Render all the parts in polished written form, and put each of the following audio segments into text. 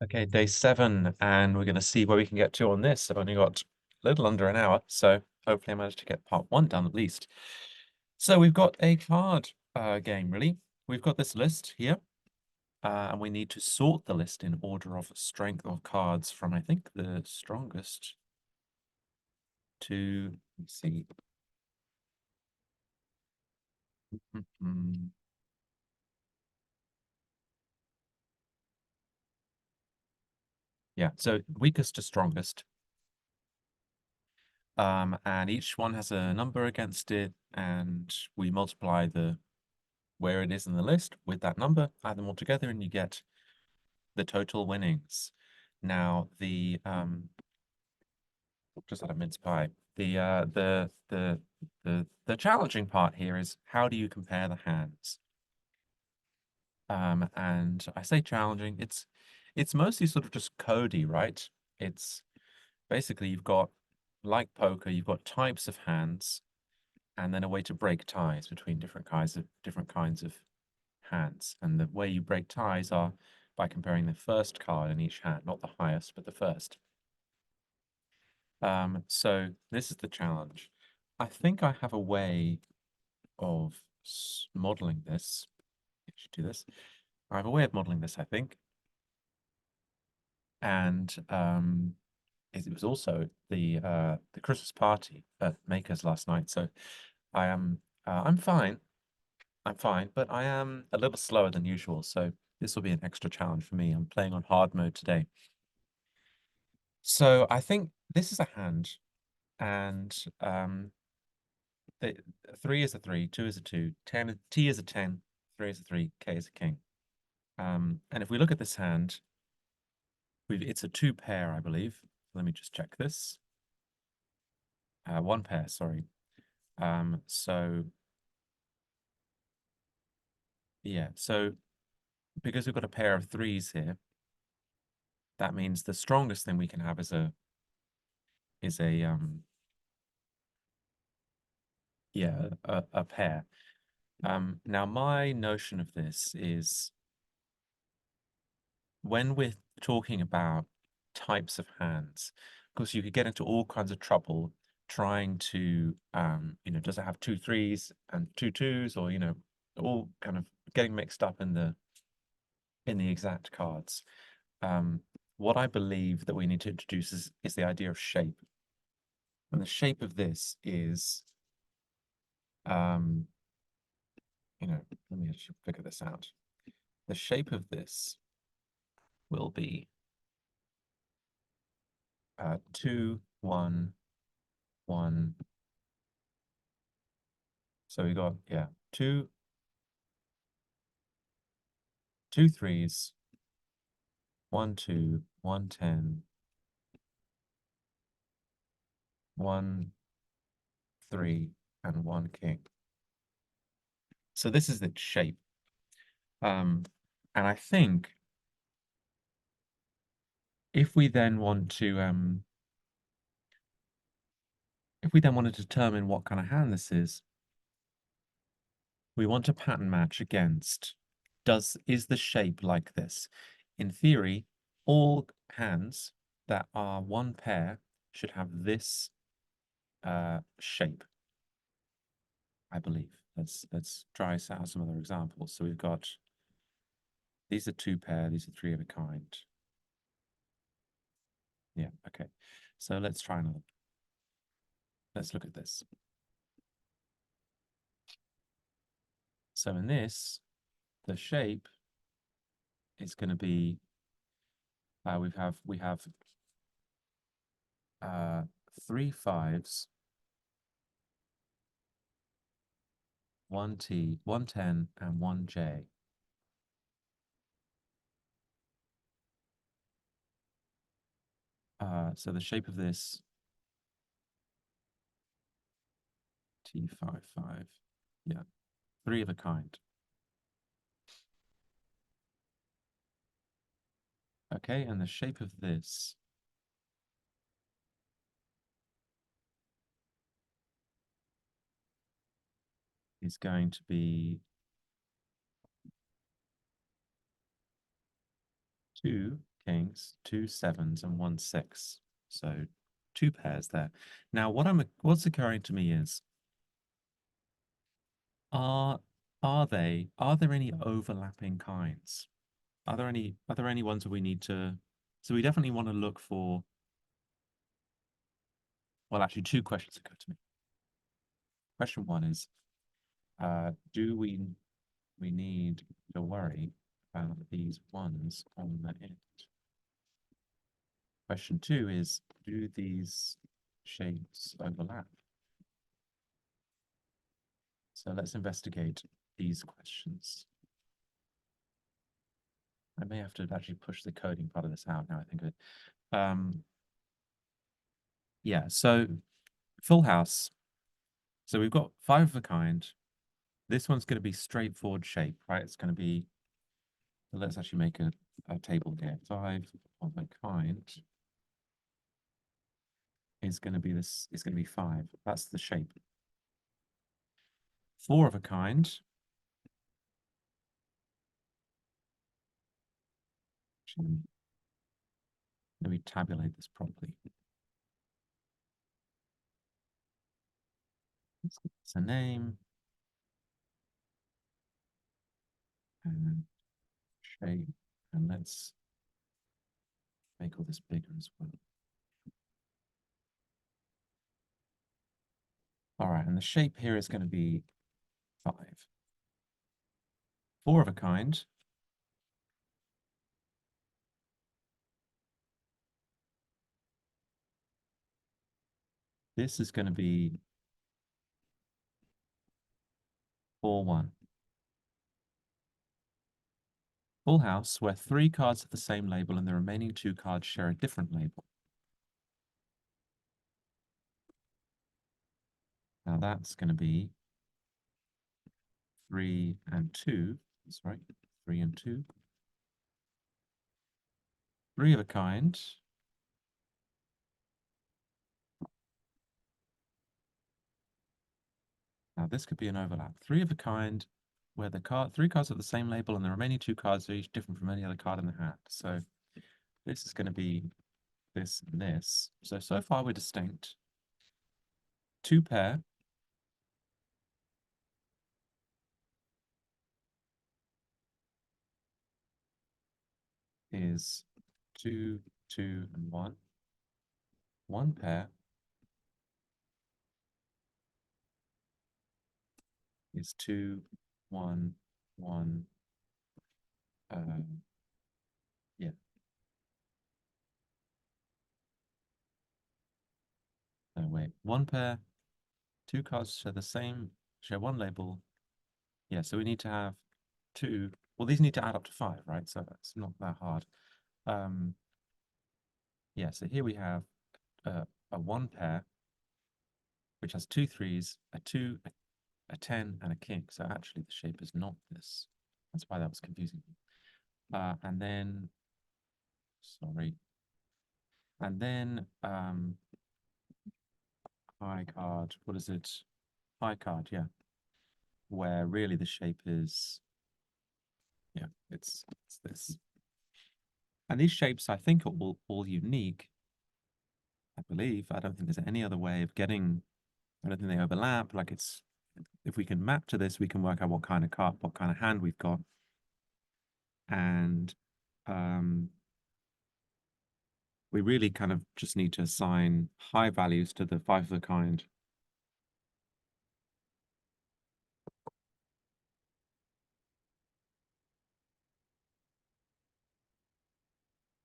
Okay, day 7, and we're going to see where we can get to on this. I've only got a little under an hour, so hopefully I managed to get part 1 done at least. So we've got a card game, really. We've got this list here, and we need to sort the list in order of strength of cards from, I think, the strongest to, let's see. Yeah, so weakest to strongest. And each one has a number against it, and we multiply the where it is in the list with that number, add them all together, and you get the total winnings. Now, just had a mince pie. The challenging part here is how do you compare the hands? And I say challenging, it's mostly sort of just Cody, right? It's basically you've got, like poker, you've got types of hands, and then a way to break ties between different kinds of hands. And the way you break ties are by comparing the first card in each hand, not the highest, but the first. So this is the challenge. I think I have a way of modeling this. I should do this. I have a way of modeling this, I think. And it was also the Christmas party at Makers last night. So I'm fine. I'm fine, but I am a little slower than usual. So this will be an extra challenge for me. I'm playing on hard mode today. So I think this is a hand, and the 3 is a 3, 2 is a 2, 10, T is a 10, 3 is a 3, K is a king. And if we look at this hand, it's a 2 pair, I believe. Let me just check this. 1 pair, sorry. So yeah, so because we've got a pair of 3s here, that means the strongest thing we can have is a yeah, a pair. Now my notion of this is when we're talking about types of hands, of course, you could get into all kinds of trouble trying to, does it have 2 3s and 2 2s, or, all kind of getting mixed up in the exact cards. What I believe that we need to introduce is the idea of shape. And the shape of this is, um, let me actually figure this out. The shape of this will be 2 1 1. So we got, yeah, two 3s, 1 2, 1 10, 1 3, and 1 king. So this is its shape. And I think if we then want to determine what kind of hand this is, we want to pattern match against, is the shape like this? In theory, all hands that are 1 pair should have this shape, I believe. Let's try out some other examples. So we've got, these are 2 pair, these are 3 of a kind. Yeah, okay. So let's try another. Let's look at this. So in this, the shape is going to be, we have 3 5s, 1 T, 1 10, and 1 J. So the shape of this, T 5 5, yeah, 3 of a kind. Okay, and the shape of this is going to be 2 kings, 2 7s, and 1 6. So 2 pairs there. Now, what's occurring to me is, are are there any overlapping kinds? Are there any ones that we need to? So we definitely want to look for. Well, actually, two questions occur to me. Question one is, do we need to worry about these ones on the end? Question two is, do these shapes overlap? So let's investigate these questions. I may have to actually push the coding part of this out now I think of it. Yeah, so full house. So we've got 5 of a kind. This one's going to be straightforward shape, right? It's going to be, let's actually make a table here. 5 of a kind is going to be this, is going to be 5. That's the shape. 4 of a kind. Actually, let me tabulate this properly. It's a name and shape, and let's make all this bigger as well. All right, and the shape here is going to be 5. 4 of a kind. This is going to be 4-1. Full house, where 3 cards have the same label and the remaining 2 cards share a different label. Now that's going to be 3 and 2. That's right, 3 and 2. 3 of a kind. Now this could be an overlap. 3 of a kind, where the 3 cards have the same label and the remaining 2 cards are each different from any other card in the hand. So this is going to be this and this. So far we're distinct. 2 pair. Is 2, 2, and 1. 1 pair is 2, 1, 1. Yeah. No, wait. 1 pair, 2 cards share the same, share 1 label. Yeah, so we need to have 2. Well, these need to add up to 5, right? So that's not that hard. Yeah, so here we have a 1 pair, which has 2 3s, a 2, a 10, and a king. So actually the shape is not this. That's why that was confusing me. And then, sorry. And then high card, what is it? High card, yeah. Where really the shape is, yeah, it's this. And these shapes, I think, are all unique. I believe. I don't think there's any other way of getting, I don't think they overlap. Like it's, if we can map to this, we can work out what kind of card, what kind of hand we've got. And we really kind of just need to assign high values to the 5 of a kind.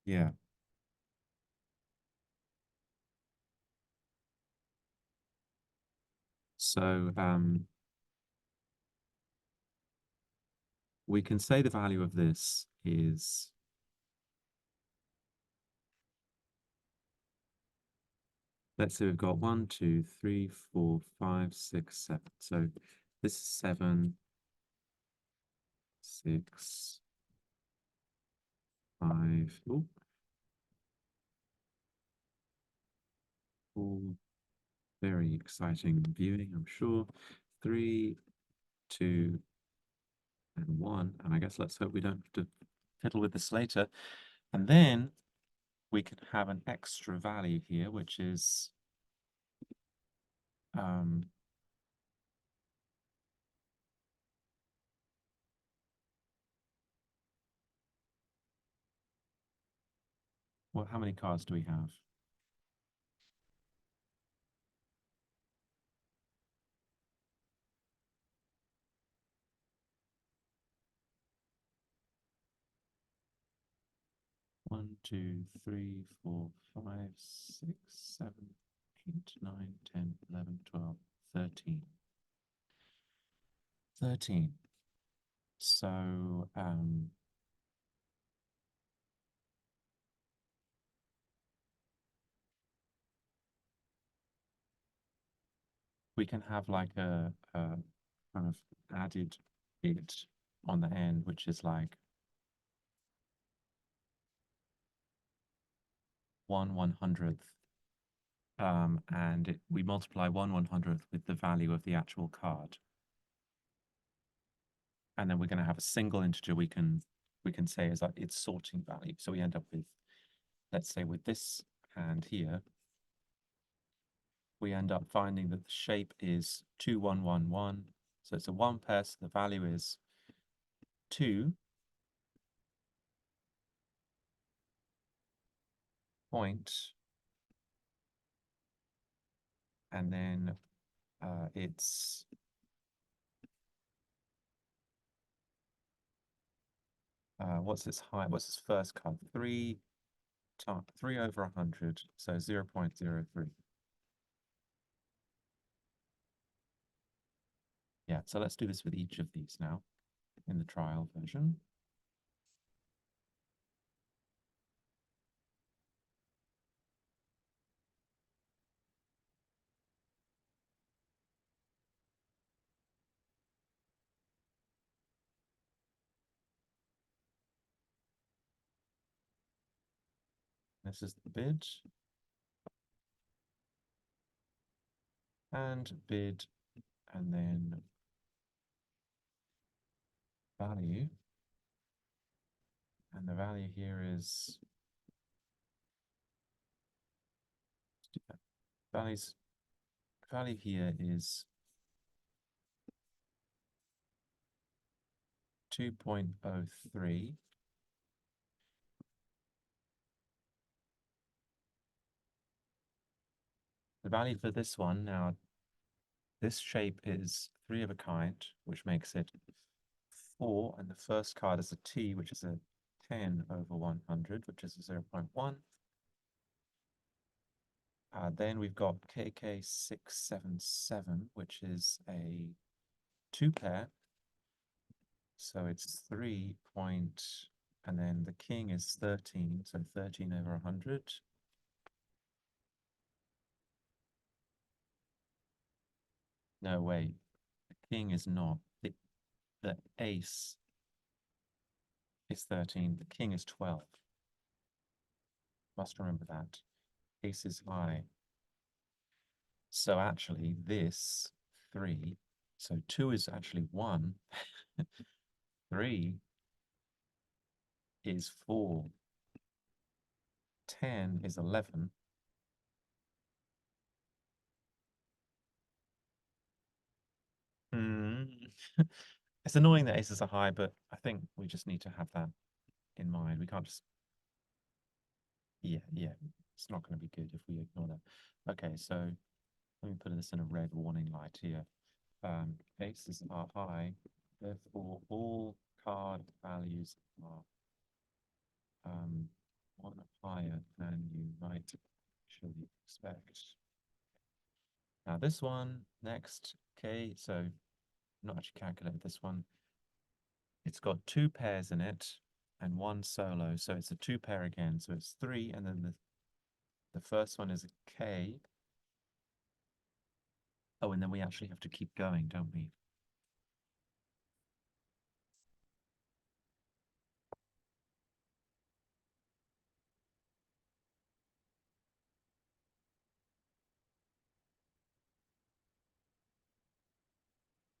Yeah. So we can say the value of this is, let's say we've got 1, 2, 3, 4, 5, 6, 7. So this is 7, 6, 5. Oh, all very exciting viewing, I'm sure. 3, 2, and 1. And I guess let's hope we don't have to fiddle with this later. And then we can have an extra value here, which is well, how many cards do we have? One, two, three, four, five, 6, 7, 8, 9, 10, 11, 12, 13. 13. So we can have like a kind of added bit on the end, which is like 1/100th. And we multiply 1/100th with the value of the actual card. And then we're going to have a single integer we can say is like its sorting value. So we end up with, let's say with this hand here, we end up finding that the shape is 2, 1, 1, 1. So it's a one pair, so the value is 2 point, and then it's what's its height? What's its first card? 3 over 100, so 0.03. Yeah, so let's do this with each of these now in the trial version. This is the bid and bid, and then value. And the value here is value here is 2.03. The value for this one now, this shape is 3 of a kind, which makes it 4, and the first card is a T, which is a 10 over 100, which is a 0.1. Then we've got KK677, which is a 2 pair. So it's 3 point, and then the king is 13, so 13 over 100. No, wait, the king is not. The ace is 13, the king is 12. Must remember that. Ace is high. So actually this 3, so 2 is actually 1. 3 is 4. 10 is 11. Hmm. It's annoying that aces are high, but I think we just need to have that in mind. We can't just, yeah. It's not going to be good if we ignore that. Okay, so let me put this in a red warning light here. Aces are high, therefore all card values are one higher than you might actually expect. Now this one, next, okay, so not actually calculate this one. It's got 2 pairs in it and 1 solo, so it's a 2 pair again. So it's 3, and then the first one is a K. Oh, and then we actually have to keep going, don't we?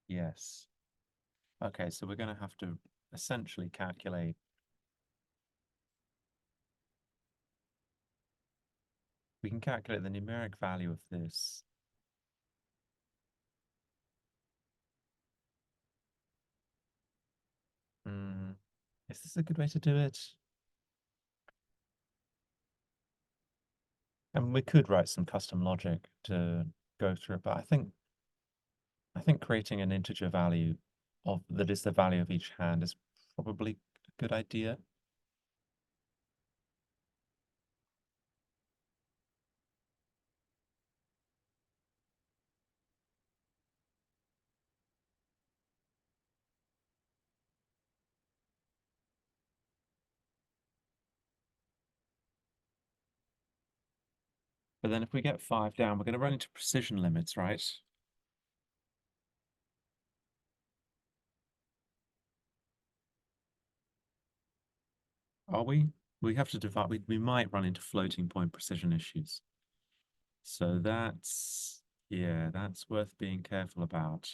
Yes. Okay, so we're going to have to essentially calculate We can calculate the numeric value of this. Hmm. Is this a good way to do it? And we could write some custom logic to go through it, but I think creating an integer value of that is the value of each hand is probably a good idea. But then if we get 5 down, we're going to run into precision limits, right? Are we? We have to divide, we might run into floating point precision issues. So yeah, that's worth being careful about.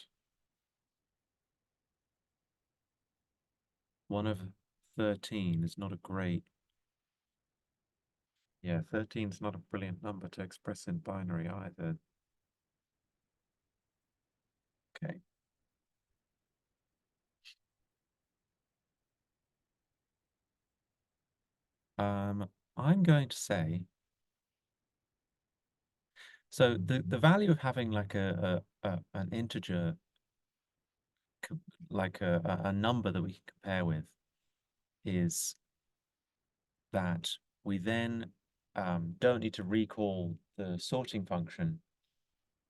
1/13 is not a great, yeah, 13 is not a brilliant number to express in binary either. Okay. I'm going to say, so the value of having like an integer, like a number that we can compare with, is that we then don't need to recall the sorting function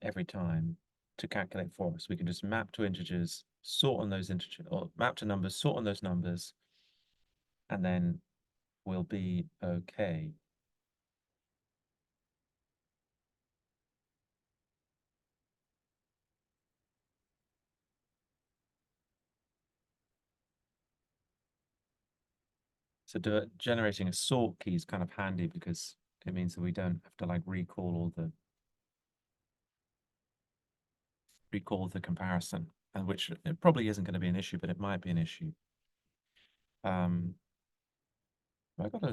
every time to calculate for us. We can just map to integers, sort on those integers, or map to numbers, sort on those numbers, and then we'll be okay. So generating a sort key is kind of handy because it means that we don't have to like recall the comparison, and which it probably isn't going to be an issue, but it might be an issue. Um, I think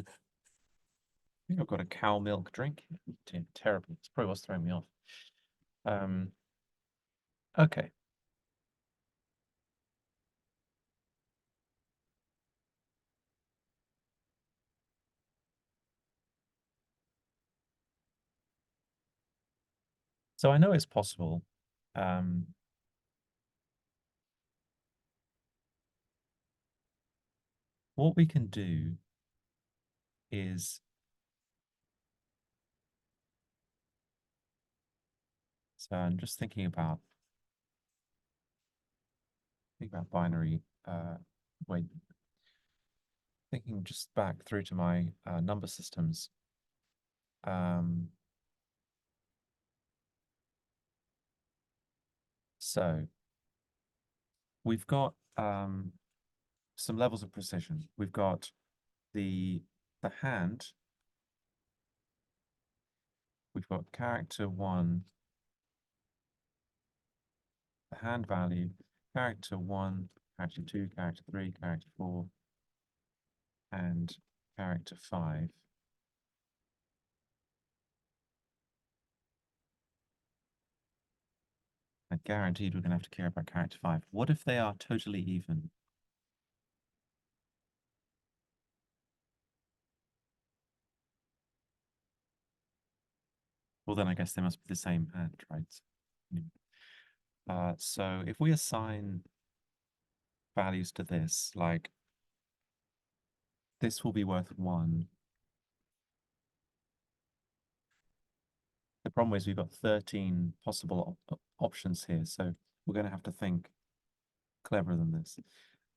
I've got a cow milk drink. Terrible. It's probably what's throwing me off. Um, okay. So I know it's possible. Um, what we can do is, so I'm just thinking about binary, wait, thinking just back through to my number systems. Um, so we've got some levels of precision. We've got the hand. We've got character 1, the hand value, character 1, character 2, character 3, character 4, and character 5. I guaranteed we're going to have to care about character 5. What if they are totally even? Well, then I guess they must be the same hand, right? So if we assign values to this, like this will be worth 1. The problem is we've got 13 possible options here, so we're going to have to think cleverer than this.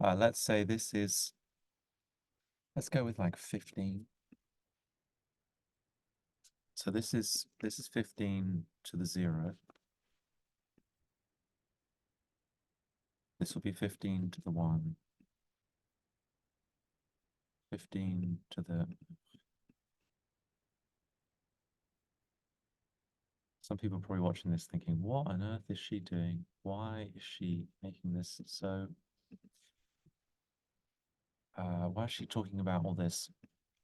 Let's say let's go with like 15. So this is 15 to the 0. This will be 15 to the 1. 15 to the... Some people are probably watching this thinking, what on earth is she doing? Why is she making this so... why is she talking about all this?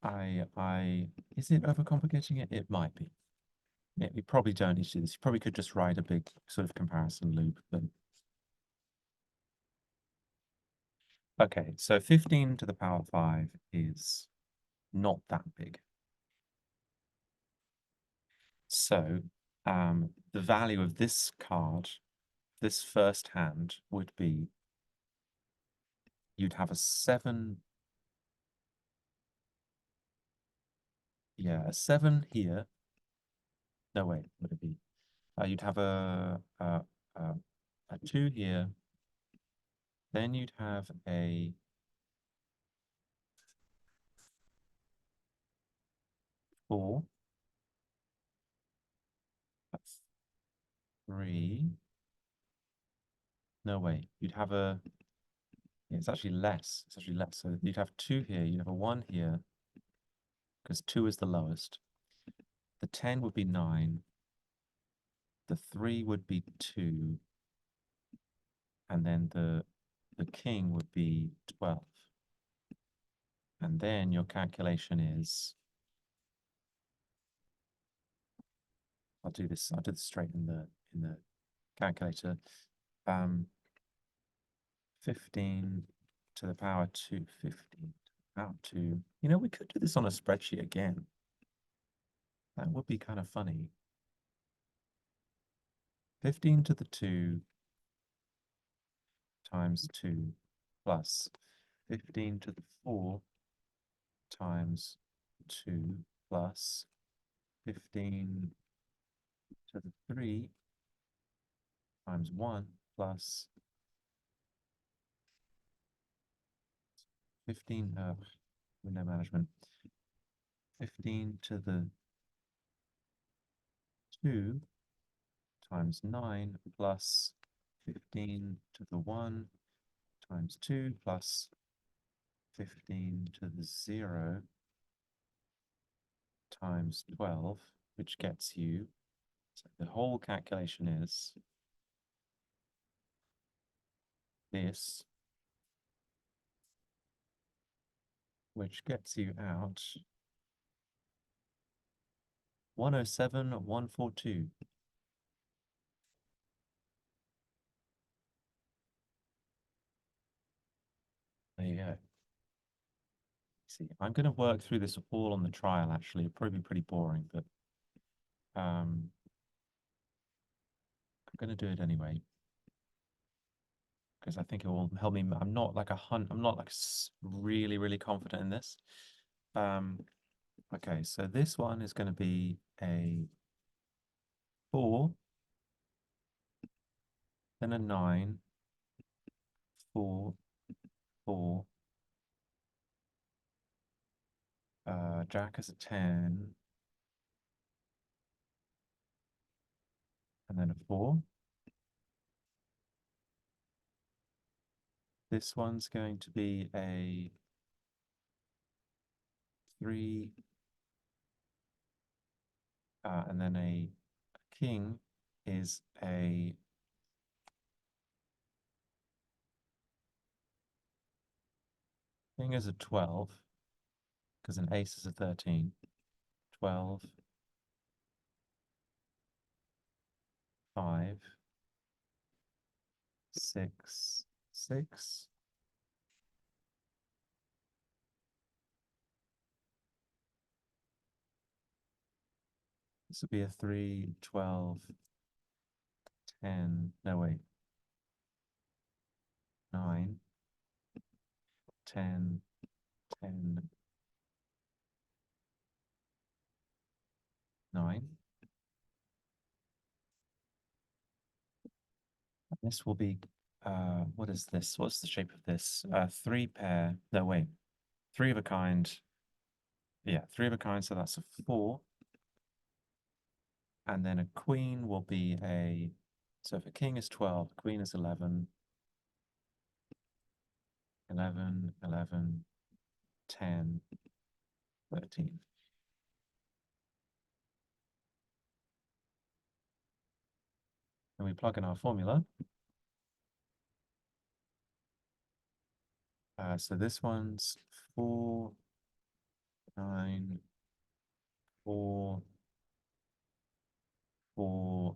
Is it overcomplicating it? It might be. Yeah, you probably don't need to do this. You probably could just write a big sort of comparison loop, but okay, so 15 to the power 5 is not that big. So the value of this card, this first hand, would be you'd have a 7, yeah, a 7 here. No, wait, would it be? You'd have a 2 here. Then you'd have a 4, a 3. No, wait, you'd have a, yeah, it's actually less. It's actually less. So you'd have 2 here, you'd have a 1 here, because 2 is the lowest. The 10 would be 9. The 3 would be 2. And then the king would be 12. And then your calculation is, I'll do this straight in the calculator. 15 to the power 2, 15 to the power 2. You know, we could do this on a spreadsheet again. That would be kind of funny. 15 to the 2 times 2 plus 15 to the 4 times 2 plus 15 to the 3 times 1 plus 15, window management, 15 to the 2 times 9 plus 15 to the 1 times 2 plus 15 to the 0 times 12, which gets you, so the whole calculation is this, which gets you out 107,142. There you go. See, I'm going to work through this all on the trial, actually. It'll probably be pretty boring, but I'm going to do it anyway because I think it will help me. I'm not like really, really confident in this. Okay, so this one is going to be a 4, then a 9, 4, 4, Jack is a 10, and then a 4. This one's going to be a 3, and then a king is a king is a 12, because an ace is a 13. 12, 5, 6, 6. This would be a 3, 12, 10. No, wait. 9, 10, 10, 9. This will be, what is this? What's the shape of this? 3 pair. No, wait. 3 of a kind. Yeah, 3 of a kind, so that's a 4. And then a queen will be a, so if a king is 12, queen is 11, 11, 11, 10, 13. And we plug in our formula. So this one's 4, 9, 4, 4,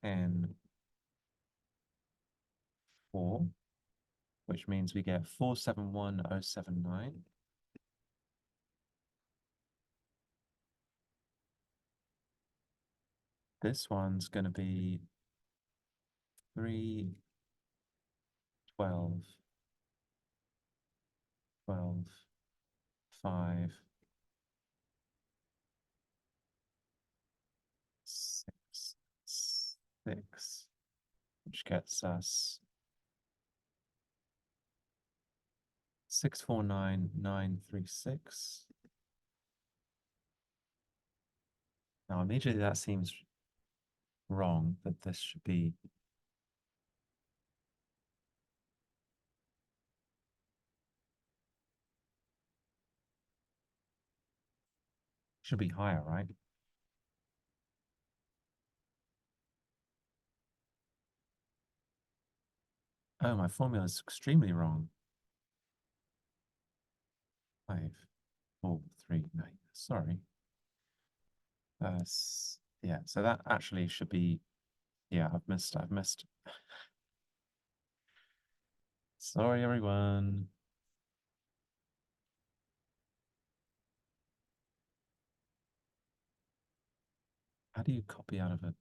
N, 4, which means we get 471079. This one's going to be 3, 12, 12, 5, 6, 6, which gets us 649936. Now immediately that seems wrong, that this should be higher, right? Oh, my formula is extremely wrong. 5, 4, 3, 9. Sorry. Yeah, so that actually should be, yeah, I've missed. Sorry, everyone. How do you copy out of it?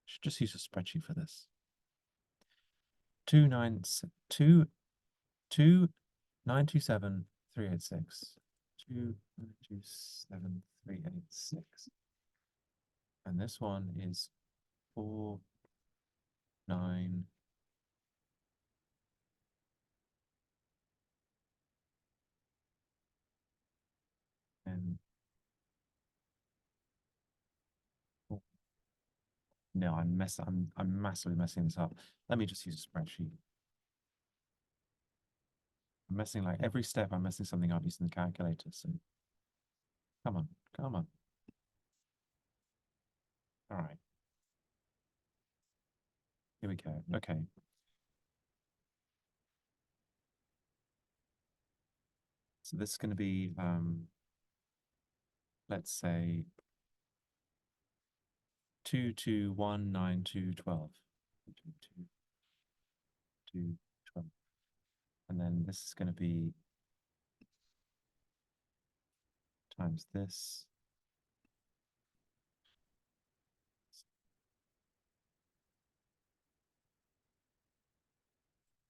Should just use a spreadsheet for this. 2927386. 2927386. And this one is 4, 9. And no, I'm massively messing this up. Let me just use a spreadsheet. I'm messing like every step, I'm messing something up using the calculator. So come on, come on. All right. Here we go. Okay. So this is going to be, let's say 22192212. 2, 2, 2, 12. And then this is going to be times this.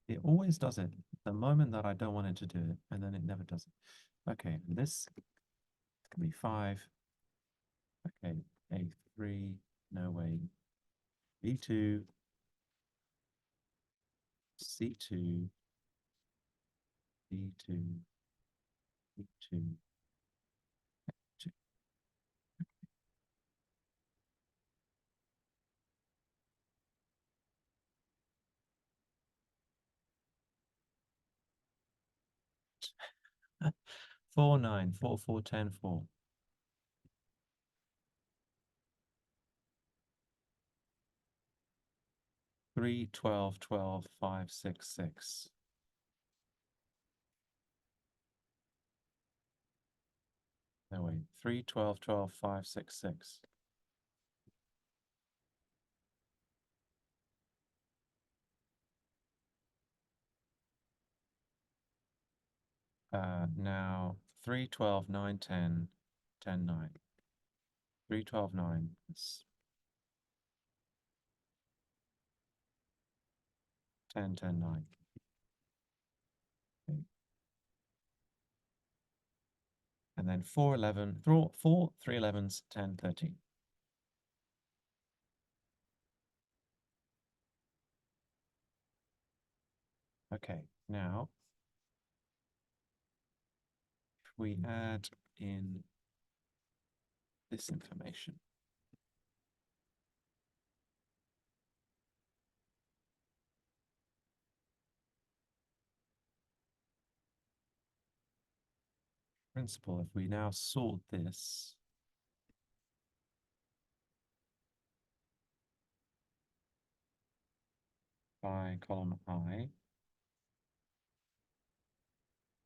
It always does it the moment that I don't want it to do it, and then it never does it. Okay, and this can be 5. Okay, A3, no way. B2, C2, B2, B2, 2. 4, 9, 4, 4, 10, 4. 3, 12, 12, 5, 6, 6. No way. 3, 12, 12, 5, 6, 6. Now 3, 12, 9, 10, 10, 9. 3, 12, 9. It's 10, 10, 9. Okay. And then 4, 11, 4, 3 11s, 10, 13. Okay, now if we add in this information, principle, if we now sort this by column I,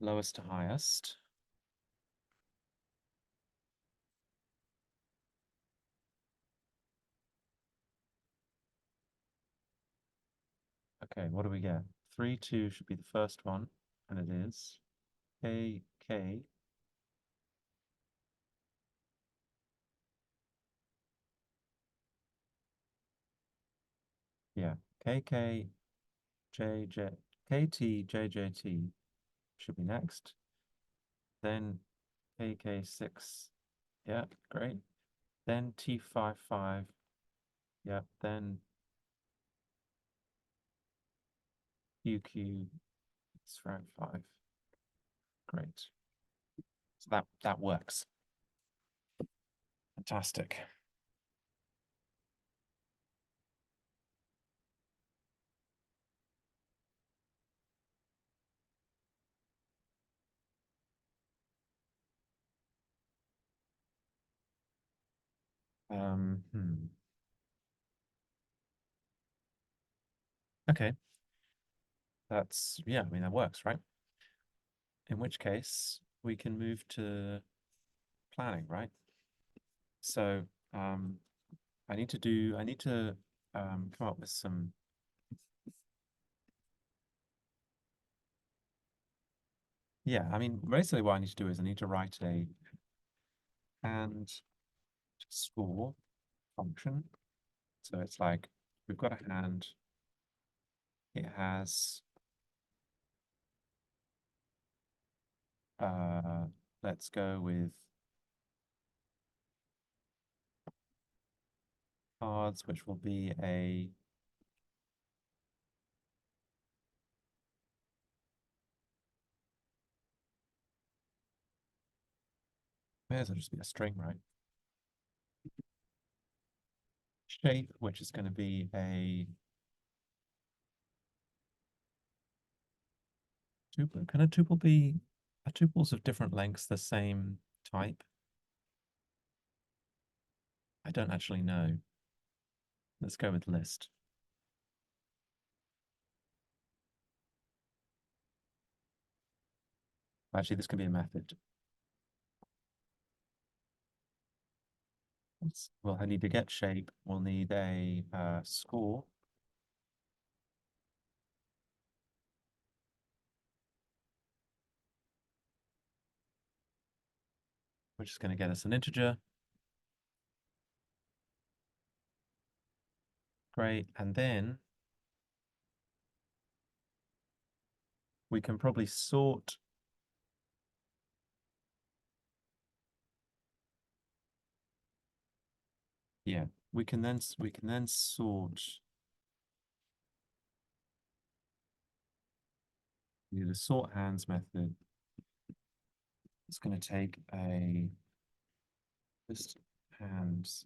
lowest to highest, Okay, what do we get? 3, 2 should be the first one, and it is. K, K. Yeah, K, K, J, J, K, T, J, J, T should be next. Then K, K, 6. Yeah, great. Then T, 5, 5. Yeah, then Q, Q, it's round 5. Great. So that works. Fantastic. Hmm. Okay. That's, yeah, I mean, that works, right? In which case, we can move to planning, right? So, I need to come up with some, yeah, I mean, basically what I need to do is I need to write a hand score function. So it's like, we've got a hand, it has, uh, let's go with cards, which will be a, may as well just be a string, right? Shape, which is going to be a tuple. Can a tuple be, are tuples of different lengths the same type? I don't actually know. Let's go with list. Actually, this can be a method. Well, I need to get shape. We'll need a score, which is going to get us an integer. Great. And then we can probably sort. Yeah, we can then sort. The sort hands method. It's going to take a list hands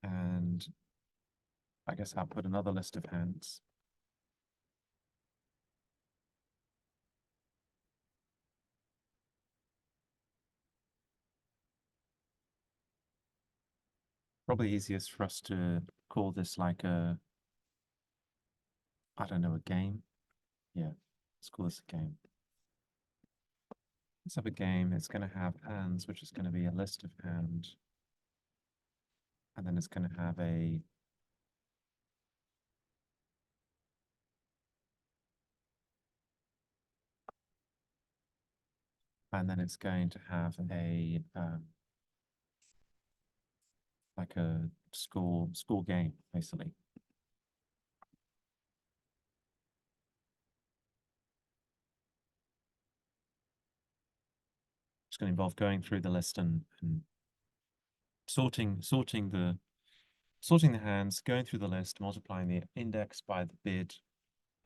and I guess I'll put another list of hands. Probably easiest for us to call this like a, I don't know, a game. Yeah, let's call this a game. Let's have a game. It's going to have hands, which is going to be a list of hands. And then it's going to have a and then it's going to have a like a school game, basically. It's going to involve going through the list and sorting the hands, going through the list, multiplying the index by the bid.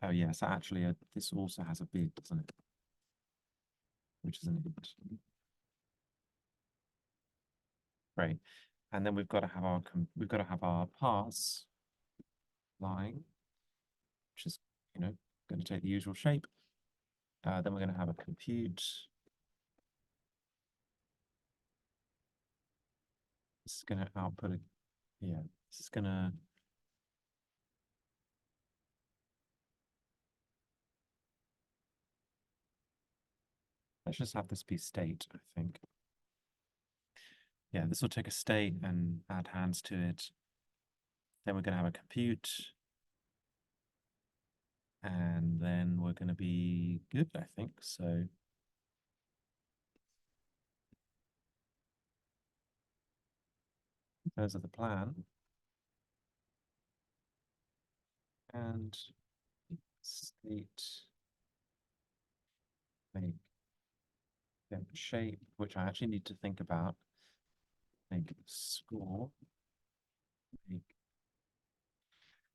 Oh yes, actually this also has a bid, doesn't it? Which is an int. Great. And then we've got to have our parse line, which is going to take the usual shape. Then we're going to have a compute. This is going to output a, yeah, this is going to, let's just have this be state, I think. Yeah, this will take a state and add hands to it. Then we're going to have a compute, and then we're going to be good, I think. So those are the plan. And state make shape, which I actually need to think about. Make score. Make...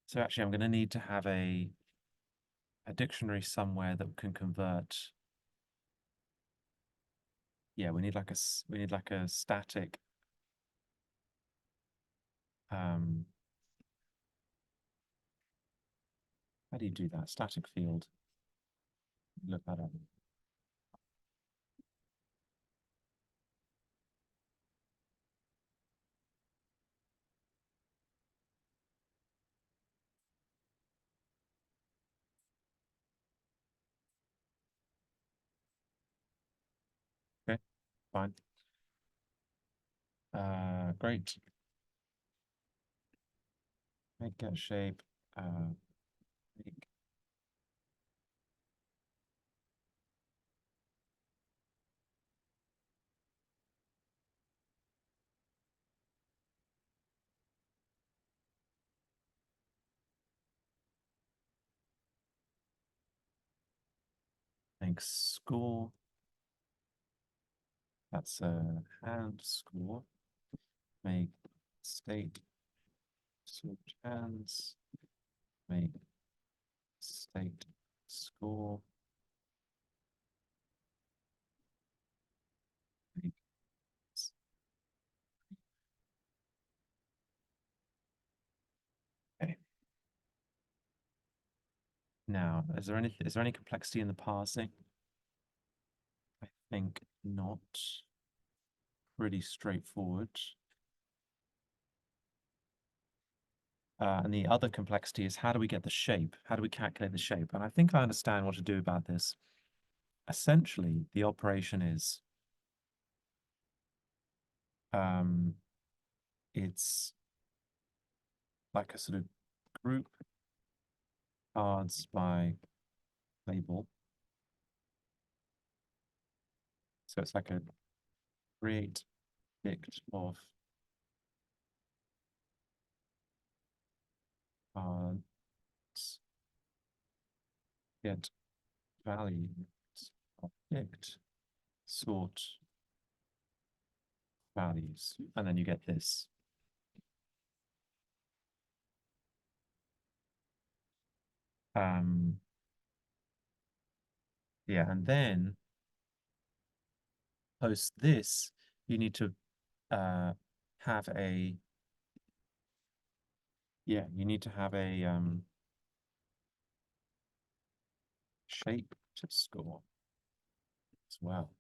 So actually, I'm going to need to have a dictionary somewhere that can convert. Yeah, we need like a static um how do you do that? Static field. Look that up. Okay, fine. Great. Make get shape. Make make score. That's a hand score. Make state switch hands. Make state score. Make okay. Now, is there any complexity in the parsing? I think not. Pretty straightforward. And the other complexity is how do we get the shape? How do we calculate the shape? And I think I understand what to do about this. Essentially, the operation is um, it's like a sort of group cards by label. So it's like a create dict of cards, get values of dict, sort values, and then you get this. Um, yeah, and then post this, you need to have a you need to have a shape to score as well.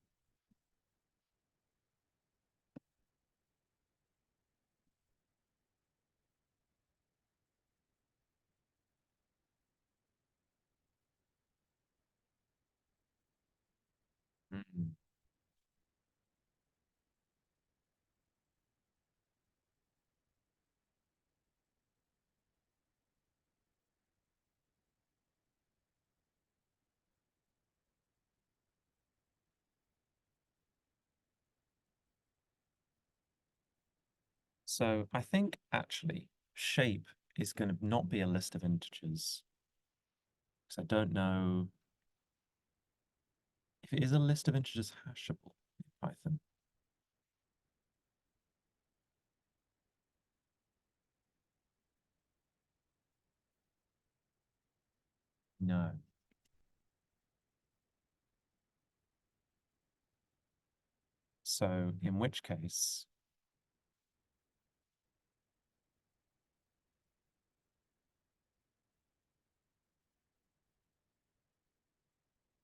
Mm. So I think actually shape is going to not be a list of integers because I don't know if it is a list of integers hashable in Python. No. So in which case,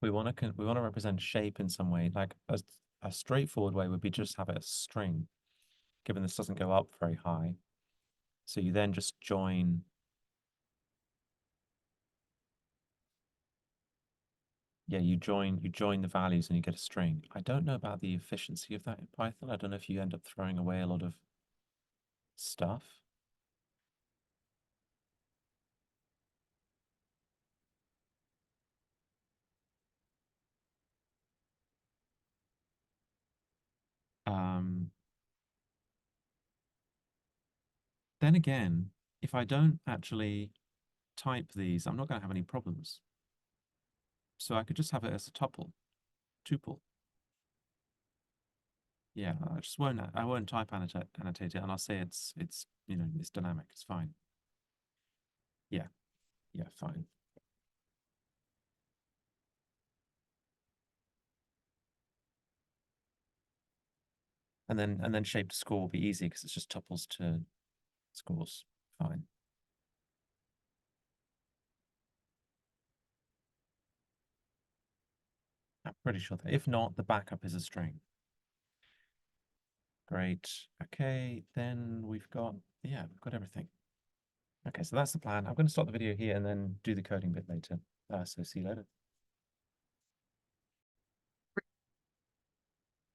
we want to represent shape in some way. Like a straightforward way would be just have it as string, given this doesn't go up very high. So you then just join. Yeah, you join the values and you get a string. I don't know about the efficiency of that in Python. I don't know if you end up throwing away a lot of stuff. then again, if I don't actually type these, I'm not going to have any problems. So I could just have it as a tuple. Yeah, I won't type annotate it, and I'll say it's it's dynamic. It's fine. Yeah, yeah, fine. And then shape to score will be easy because it's just tuples to scores. Fine. I'm pretty sure that if not, the backup is a string. Great. Okay, then we've got everything. Okay, so that's the plan. I'm going to stop the video here and then do the coding bit later. So see you later.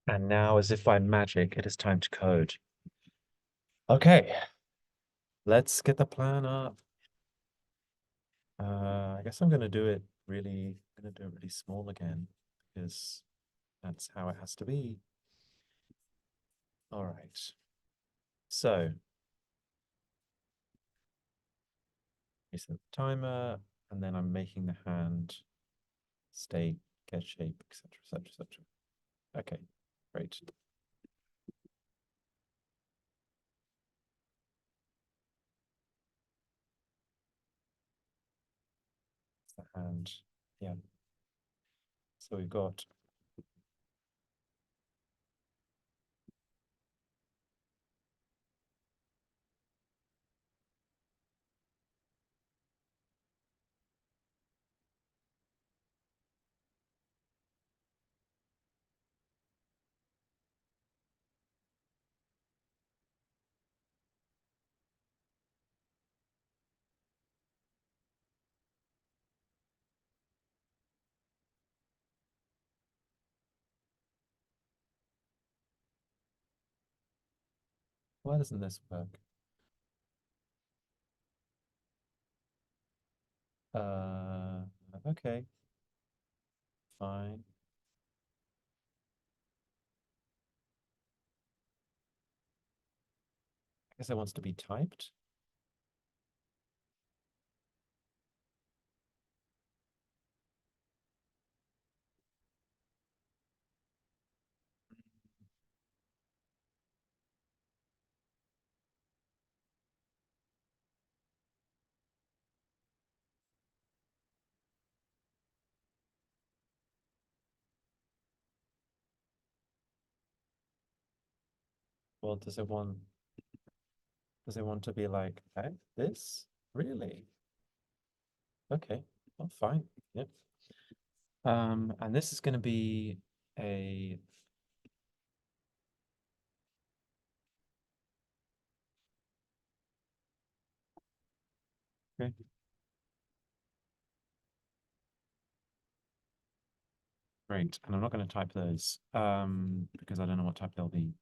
And now, as if by magic, it is time to code. Okay, let's get the plan up. I guess I'm gonna do it really small again because that's how it has to be. All right. So reset the timer, and then I'm making the hand state, get shape, etc., etc., etc. Okay, great. The hand, yeah. So we've got why doesn't this work? Uh, okay, fine. I guess it wants to be typed. Well, does it want to be like this? Really? Okay, well, fine. Yep. And this is going to be a okay. Great. And I'm not going to type those because I don't know what type they'll be.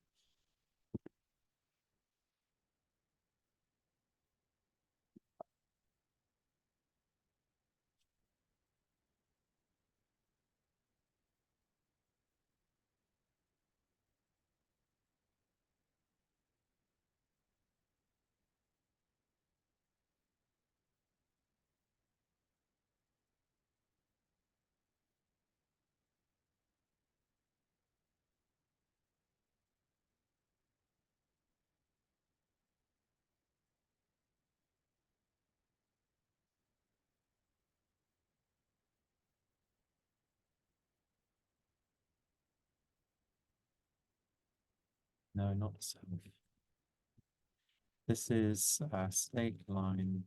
No, not self. This is snake line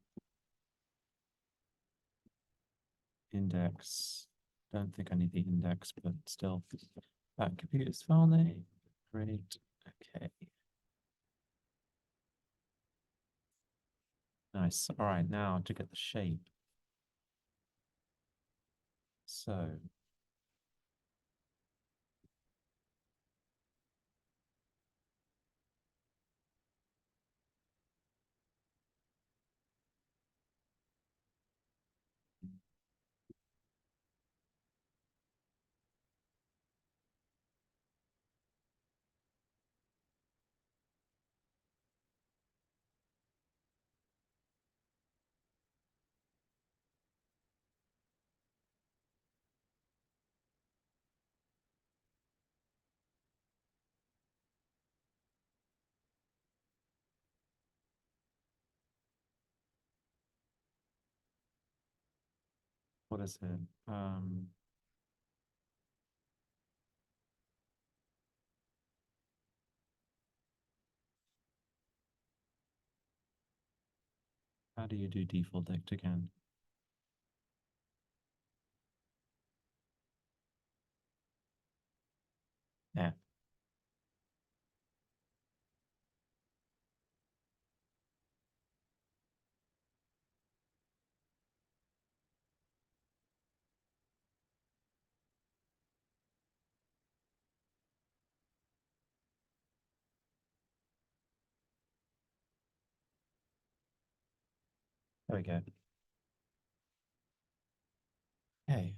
index. Don't think I need the index, but still. Computer's file name. Great. Okay. Nice. All right, now to get the shape. So what is it? How do you do default decked again? Yeah. There we go. Hey.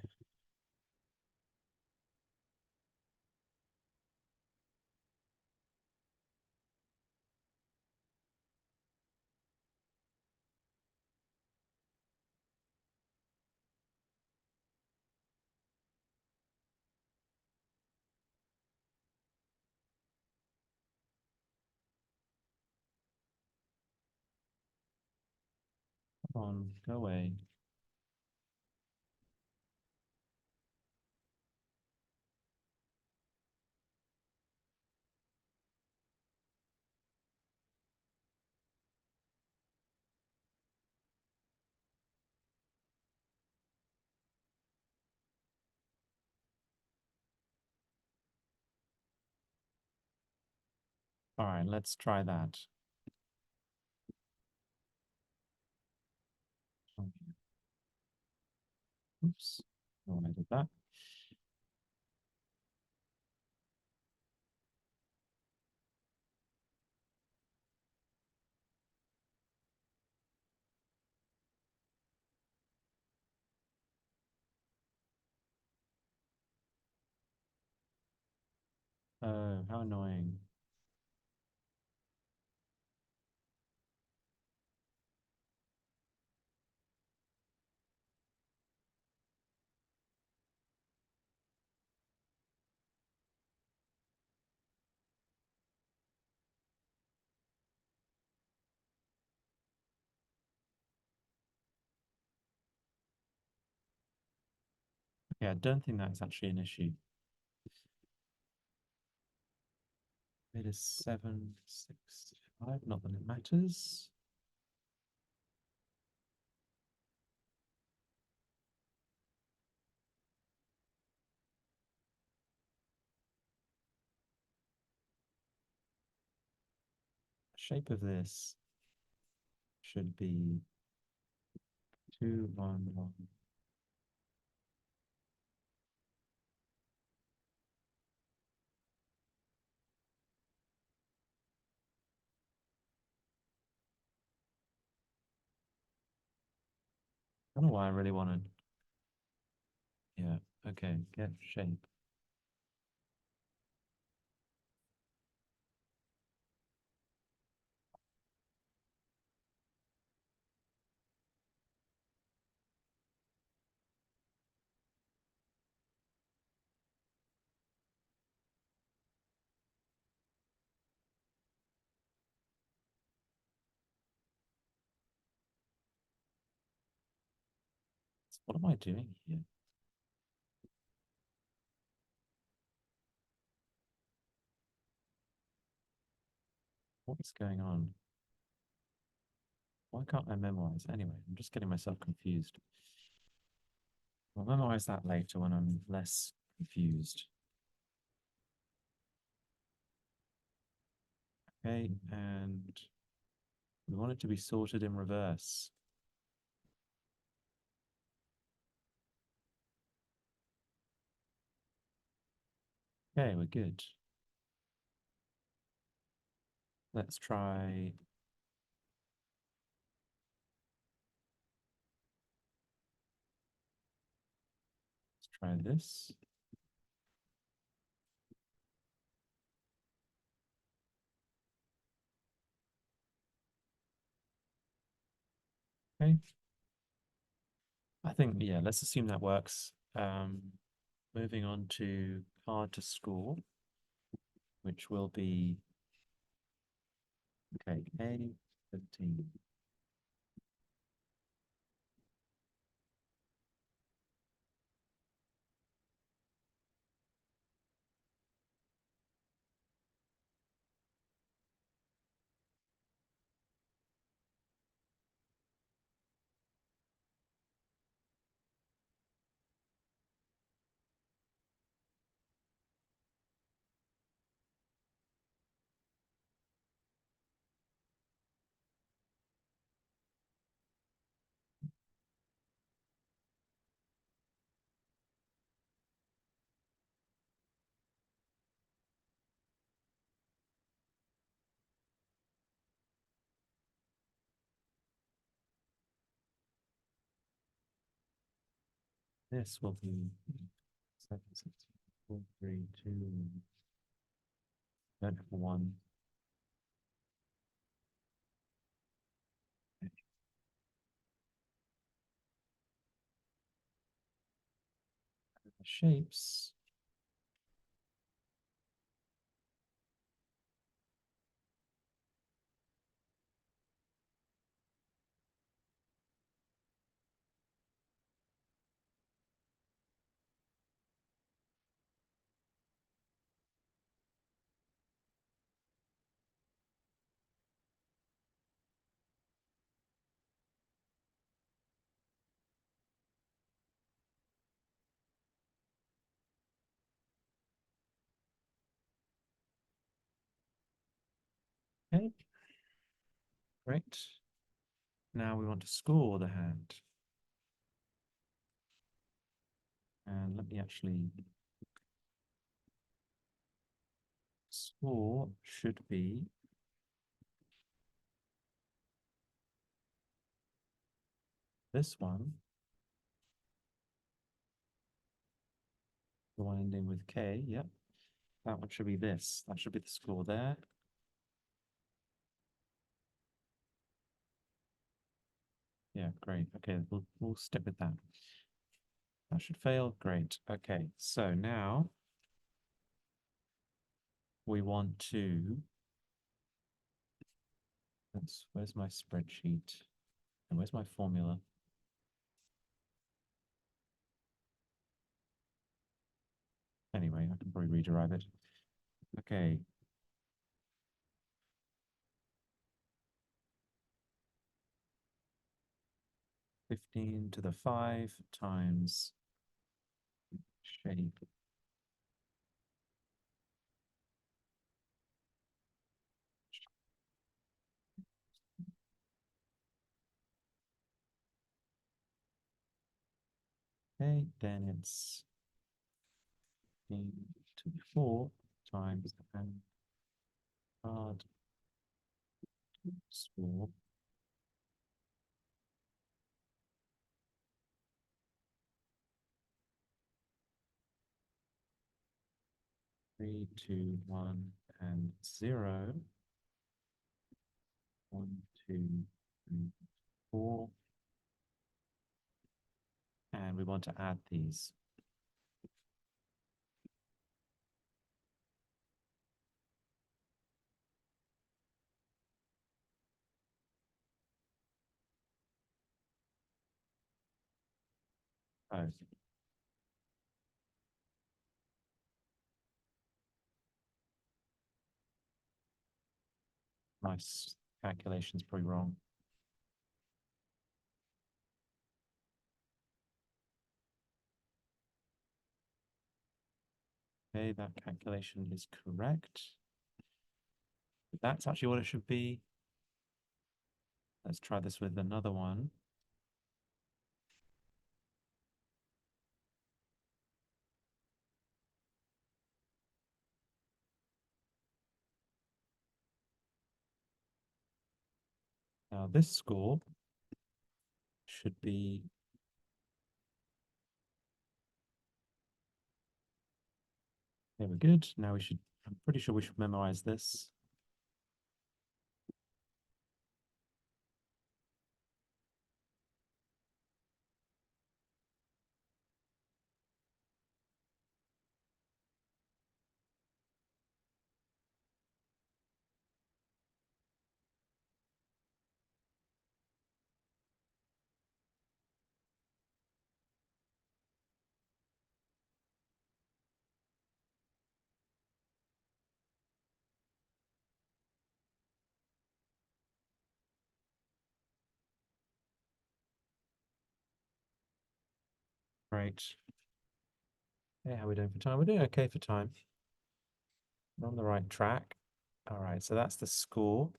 Come on, go away. All right, let's try that. Oops. Oh, I did that. Oh, how annoying. Yeah, I don't think that's actually an issue. It is 765, not that it matters. Shape of this should be 211. I don't know why I really wanted. Yeah, okay, get shape. What am I doing here? What is going on? Why can't I memorize? Anyway, I'm just getting myself confused. I'll memorize that later when I'm less confused. Okay, and we want it to be sorted in reverse. Okay, we're good. Let's try. Let's try this. Okay. I think, yeah, let's assume that works. Moving on to card to score, which will be, okay, A15. This will be 7, 6, 4, 3, 2. Don't have one. Shapes. Okay, great. Now we want to score the hand. And let me actually score should be this one, the one ending with K. Yep, that one should be this. That should be the score there. Yeah, great. Okay, we'll stick with that. That should fail. Great. Okay, so now we want to. Where's my spreadsheet? And where's my formula? Anyway, I can probably rederive it. Okay. Fifteen to the 5 times shape. Okay, then it's 15 to the 4 times the hand card score. 3, 2, 1, and 0. 1, 2, 3, 4. And we want to add these. Oh, my calculation's probably wrong. Okay, that calculation is correct. That's actually what it should be. Let's try this with another one. Now this score should be there. We're good. Now I'm pretty sure we should memorize this. Great. Hey, how are we doing for time? We're doing okay for time. We're on the right track. All right, so that's the score.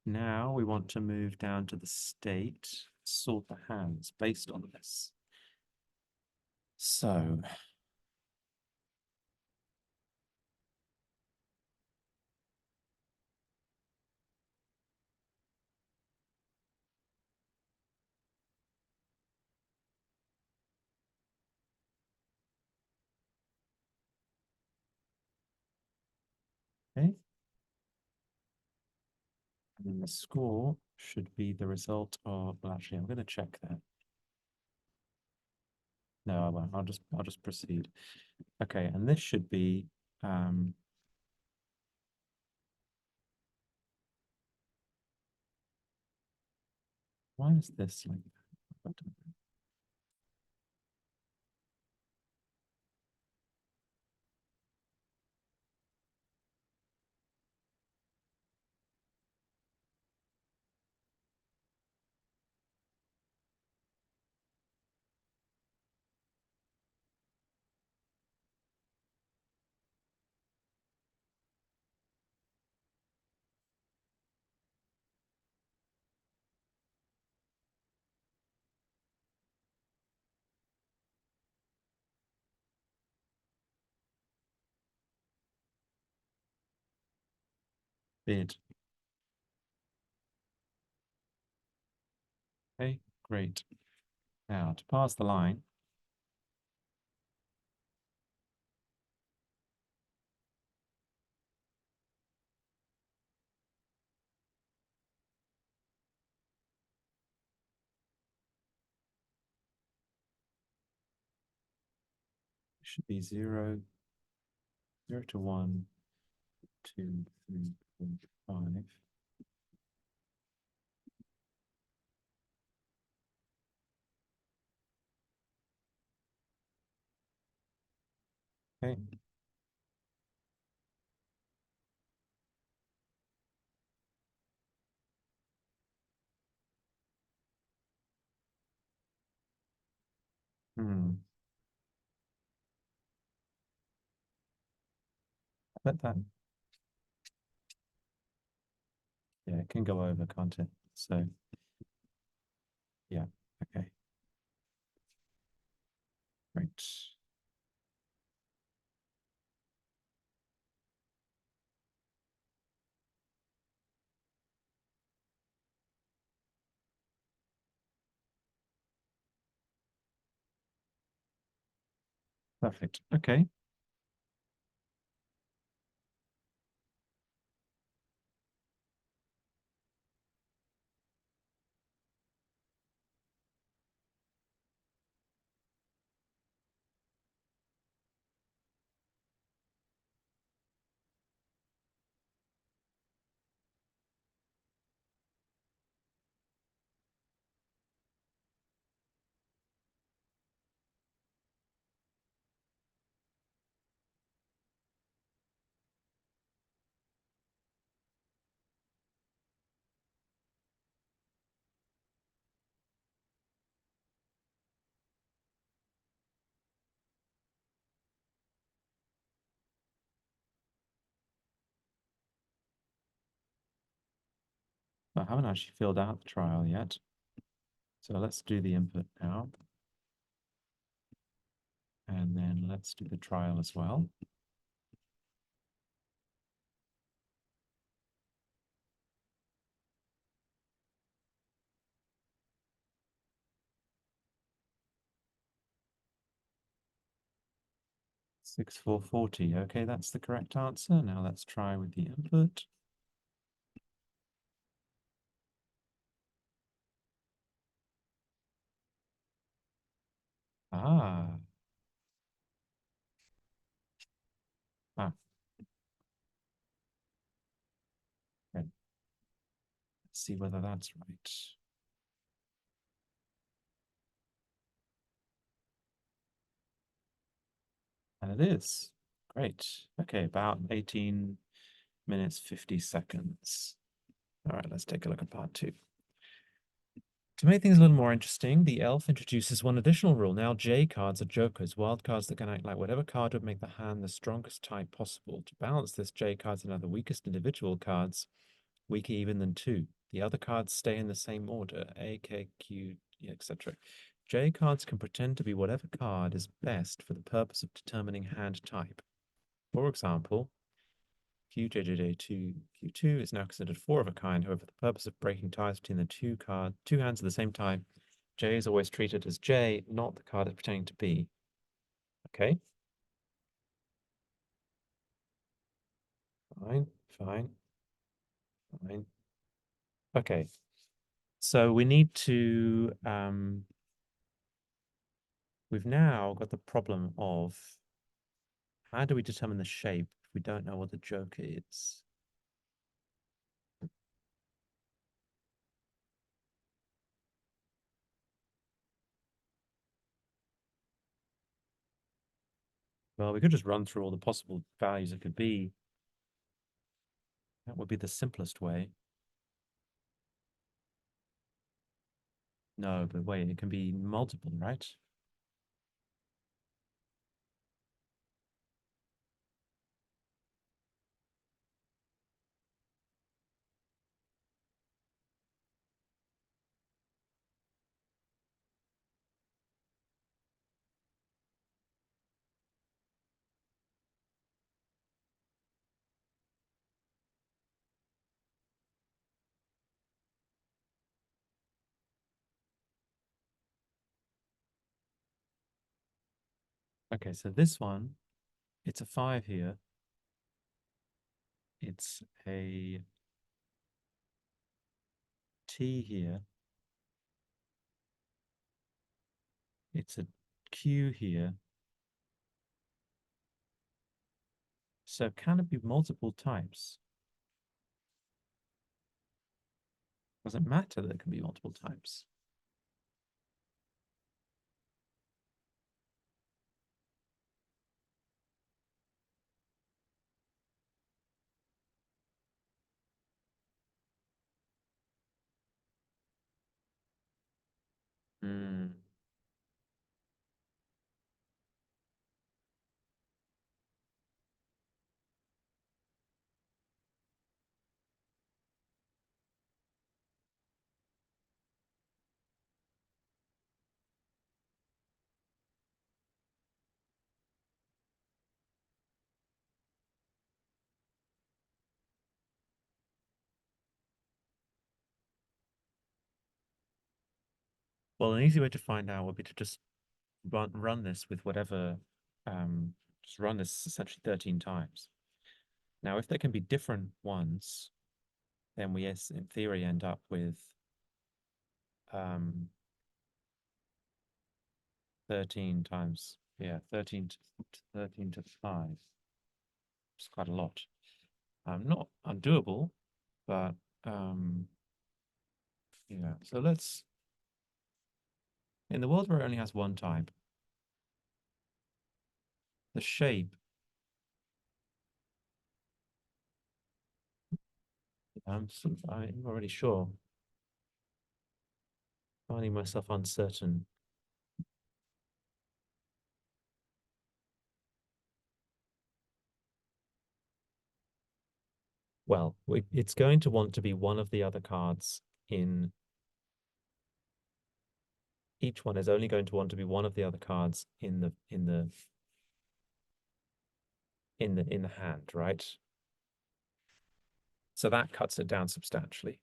Now we want to move down to the state, sort the hands based on this. So And the score should be the result of, well, actually, I'm going to check that. No, I won't. I'll just proceed. Okay, and this should be why is this like that? Bid. Okay, great. Now to pass the line, it should be 0, 0 to 1, 2, 3, 4, 5. Okay. Hmm. I bet that, yeah, it can go over, can't it? So, yeah, okay, great. Perfect. Okay. I haven't actually filled out the trial yet. So let's do the input now. And then let's do the trial as well. Six four 40. Okay, that's the correct answer. Now let's try with the input. Ah, ah, okay. Let's see whether that's right. And it is. Great. Okay, about 18 minutes, 50 seconds. All right, let's take a look at part two. To make things a little more interesting, the elf introduces one additional rule. Now, J cards are jokers, wild cards that can act like whatever card would make the hand the strongest type possible. To balance this, J cards are now the weakest individual cards, weaker even than 2. The other cards stay in the same order, A, K, Q, etc. J cards can pretend to be whatever card is best for the purpose of determining hand type. For example, QJJJ2 Q2 is now considered 4 of a kind. However, for the purpose of breaking ties between the two hands of the same type, J is always treated as J, not the card it's pretending to be. Okay. Fine, fine, fine. Okay. So we need to we've now got the problem of how do we determine the shape if we don't know what the joker is? Well, we could just run through all the possible values it could be. That would be the simplest way. No, but wait, it can be multiple, right? Okay, so this one, it's a 5 here. It's a T here. It's a Q here. So can it be multiple types? Does it matter that it can be multiple types? Hmm. Well, an easy way to find out would be to just run this with whatever, just run this essentially 13 times. Now, if there can be different ones, then we, yes, in theory, end up with 13 times, yeah, 13 to 13 to 5. It's quite a lot. Not undoable, but yeah. So let's, in the world where it only has one type, the shape, I'm not really sure. Finding myself uncertain. Well, it's going to want to be one of the other cards in each one is only going to want to be one of the other cards in the hand, right? So that cuts it down substantially.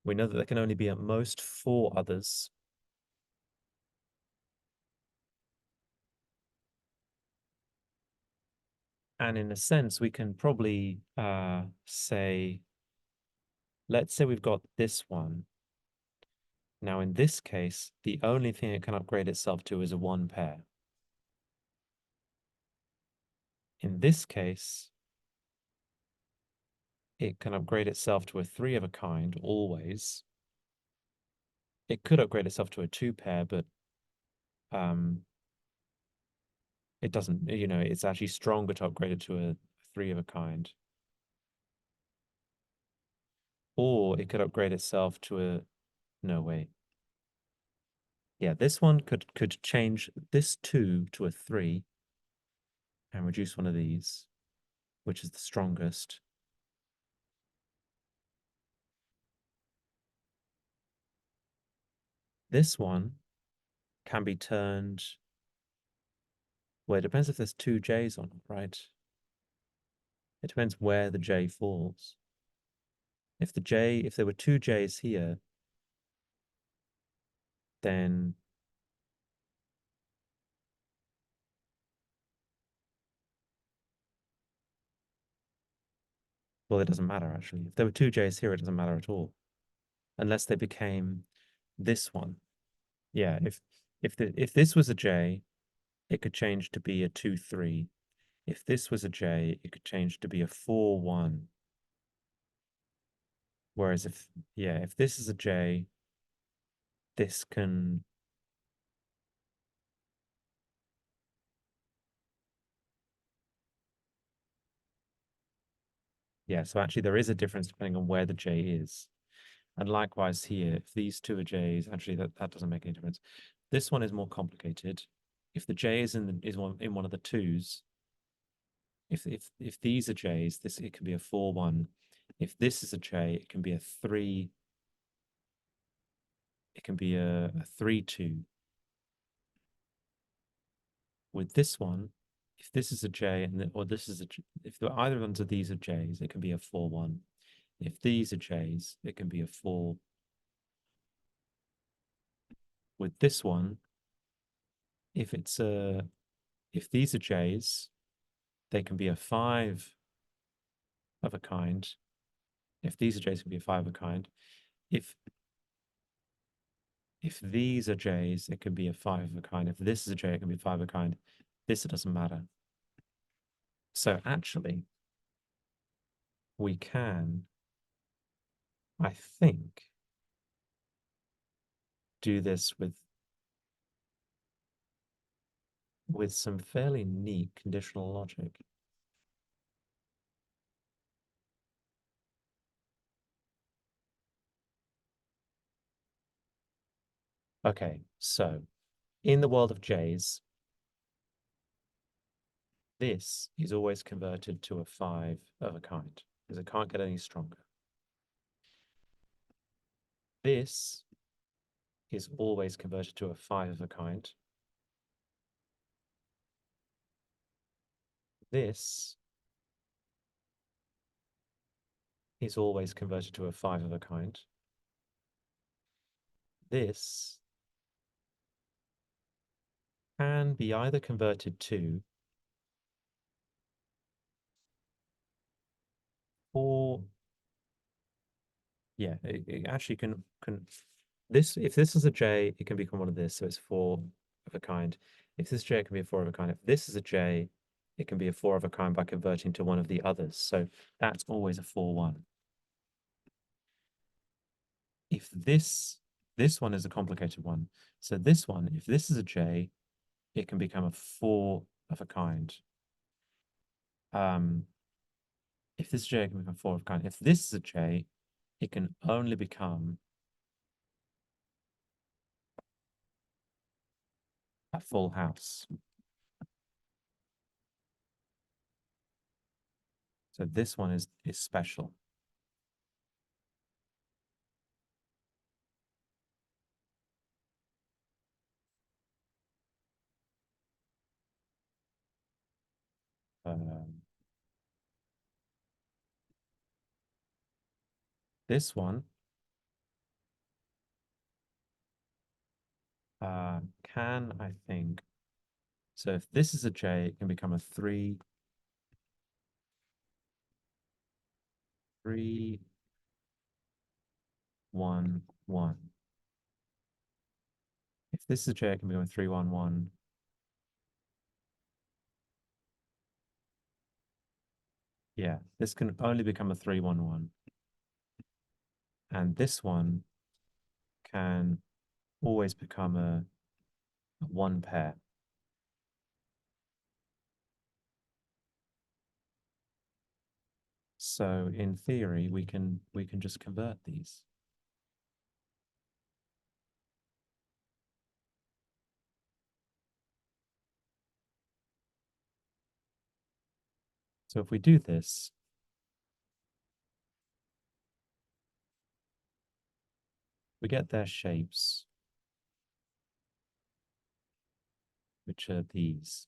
We know that there can only be at most 4 others. And in a sense, we can probably say, let's say we've got this one. Now, in this case, the only thing it can upgrade itself to is a 1 pair. In this case, it can upgrade itself to a 3 of a kind always. It could upgrade itself to a 2 pair, but um, it doesn't, it's actually stronger to upgrade it to a 3 of a kind. Or it could upgrade itself to a, no, wait. Yeah, this one could change this 2 to a 3 and reduce one of these, which is the strongest. This one can be turned, well, it depends if there's 2 J's on it, right? It depends where the J falls. If there were 2 J's here, then Well, it doesn't matter actually. If there were two J's here, it doesn't matter at all. Unless they became this one. Yeah, if this was a J, it could change to be a 2-3. If this was a J, it could change to be a 4-1. Whereas if this is a J, this can, yeah, so actually there is a difference depending on where the J is. And likewise here, if these two are J's, actually that doesn't make any difference. This one is more complicated. If the J is in one of the twos, if these are J's, this it can be a 4-1. If this is a J, it can be a 3, it can be a 3-2. With this one, if this is a J or this is if either of them of these are J's, it can be a 4-1. If these are J's, it can be a 4. With this one, if if these are J's, they can be a 5 of a kind. If these are J's, it can be a 5 of a kind. If these are J's, it can be a 5 of a kind. If this is a J, it can be a 5 of a kind. This it doesn't matter. So actually, we can, I think, do this with some fairly neat conditional logic. Okay, so in the world of J's, this is always converted to a 5 of a kind, because it can't get any stronger. This is always converted to a 5 of a kind. This is always converted to a 5 of a kind. This can be either converted to or yeah, it actually can this if this is a J, it can become one of this, so it's 4 of a kind. If this J, it can be a 4 of a kind. If this is a J, it can be a 4 of a kind by converting to one of the others. So that's always a 4-1. If this one is a complicated one, so this one, if this is a J, it can become a 4 of a kind. If this J can become 4 of a kind, if this is a J, it can only become a full house. So this one is special. Um, this one can, I think, so if this is a J, it can become a 3, 3, 1, 1. If this is a J, it can become a 3, 1, 1. Yeah, this can only become a 3, 1, 1. And this one can always become a 1 pair. So in theory, we can just convert these. So if we do this, we get their shapes, which are these.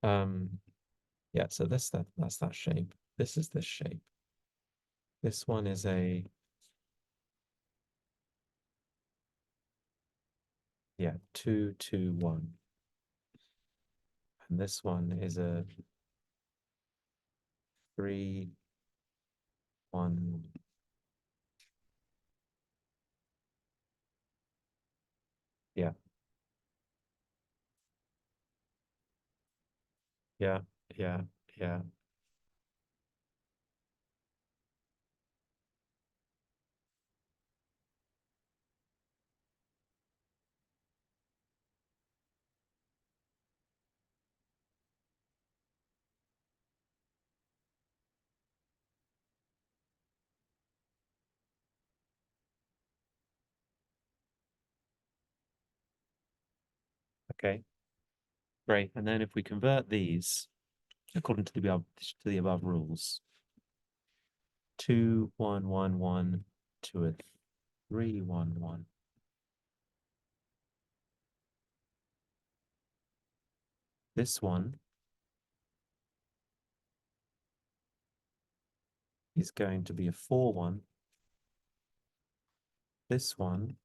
Um, Yeah, so that's that shape. This is this shape. This one is a, yeah, 2, 2, 1. And this one is a 3, 1. Yeah, yeah, yeah, yeah. Okay, great. And then if we convert these according to the above rules, 2, 1, 1, 1 to a 3, 1, 1. This one is going to be a 4, 1. This one,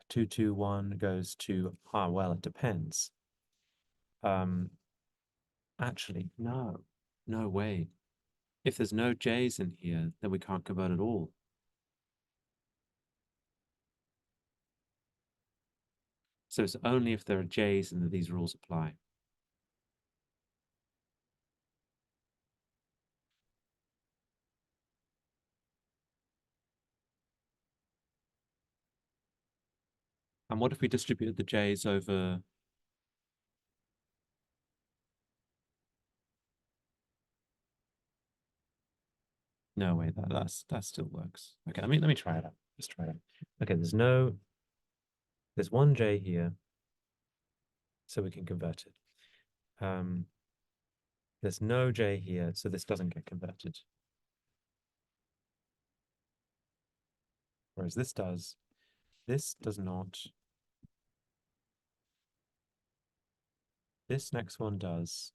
2, 2, 1 goes to, well, it depends. Um, Actually, no, no way. If there's no J's in here, then we can't convert at all. So it's only if there are J's and that these rules apply. And what if we distributed the J's over? No way, that still works. Okay, let me try it out. Let's try it out. Okay, there's one J here, so we can convert it. There's no J here, so this doesn't get converted. Whereas this does. This does not. This next one does.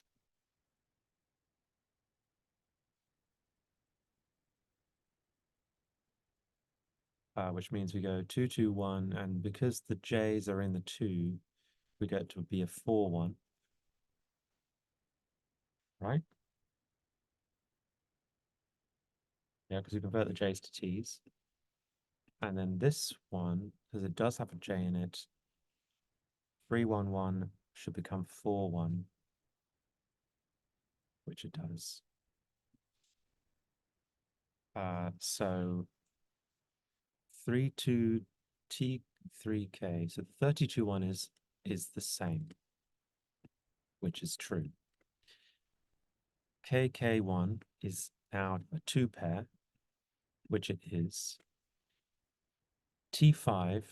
Which means we go 2, 2, 1, and because the J's are in the 2, we get to be a 4, 1, right? Yeah, because we convert the J's to T's. And then this one, because it does have a J in it, 3, 1, 1 should become 4, 1, which it does. So 3, 2, T, 3K. So the 32 one is the same, which is true. KK1 is now a 2 pair, which it is. T5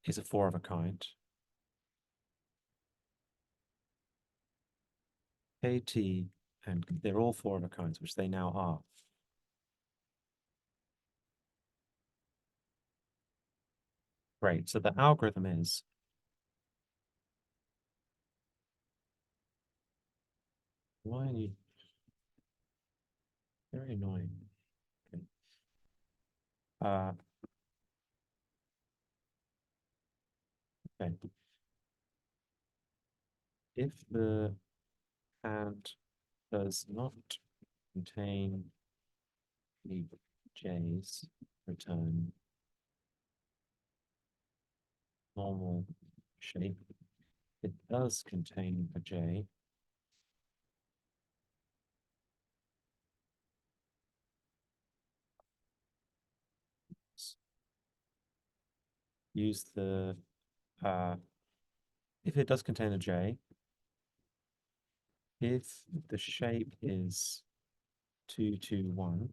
is a 4 of a kind. KT, and they're all 4 of a kinds, which they now are. Great. So the algorithm is why are you very annoying? Okay. Uh, okay. If the hand does not contain the J's, return normal shape. It does contain a J. Use the if it does contain a J, if the shape is 2, 2, 1,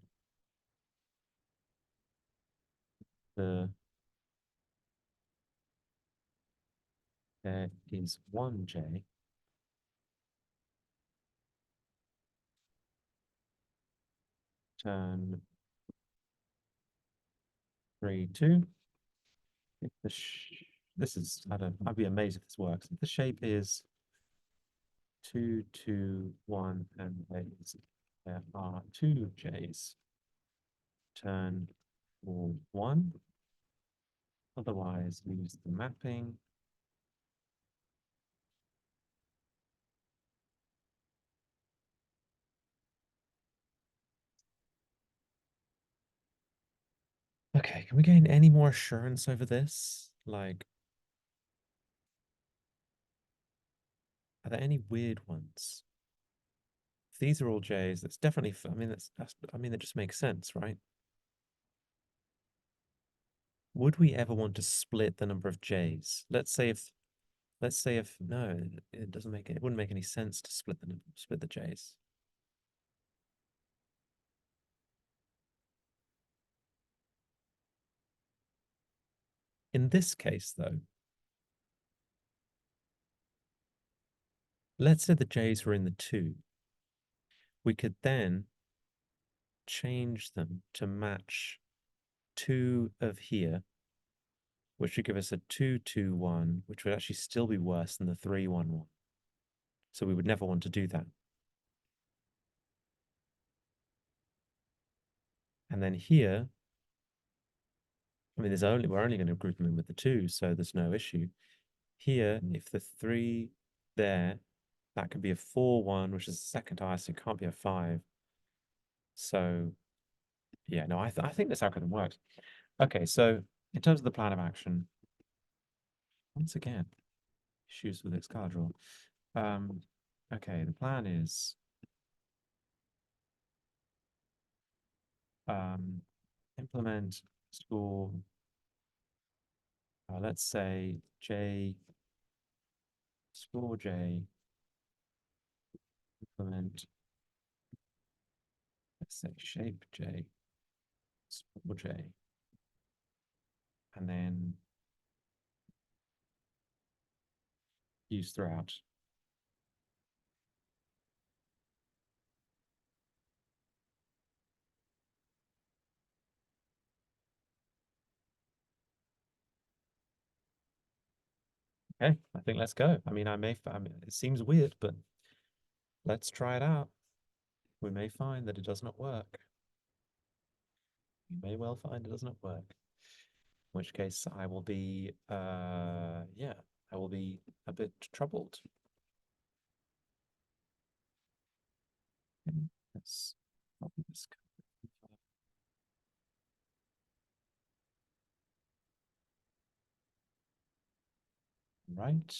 there is one J. Turn 3, 2. If the this is, I'd be amazed if this works. If the shape is 2, 2, 1, and there are two J's. Turn all 1. Otherwise, use the mapping. Okay, can we gain any more assurance over this? Like, are there any weird ones? If these are all J's, that's definitely, I mean, I mean, that just makes sense, right? Would we ever want to split the number of J's? Let's say if, no, it doesn't make it wouldn't make any sense to split the J's. In this case, though, let's say the J's were in the 2. We could then change them to match 2 of here, which would give us a 2, 2, 1, which would actually still be worse than the 3, 1, 1. So we would never want to do that. And then here, I mean, we're only going to group them in with the 2, so there's no issue. Here, if the 3 there, that could be a 4, 1, which is the second highest, it can't be a 5. So yeah, no, I think this algorithm works. Okay, so in terms of the plan of action, once again, issues with its card draw. Okay, the plan is implement score, let's say J, score J, implement, let's say shape J, score J, and then use throughout. Okay, I think let's go. I mean, I mean, it seems weird, but let's try it out. We may find that it does not work. We may well find it does not work. In which case I will be, yeah, I will be a bit troubled. Okay, let's copy this. Right.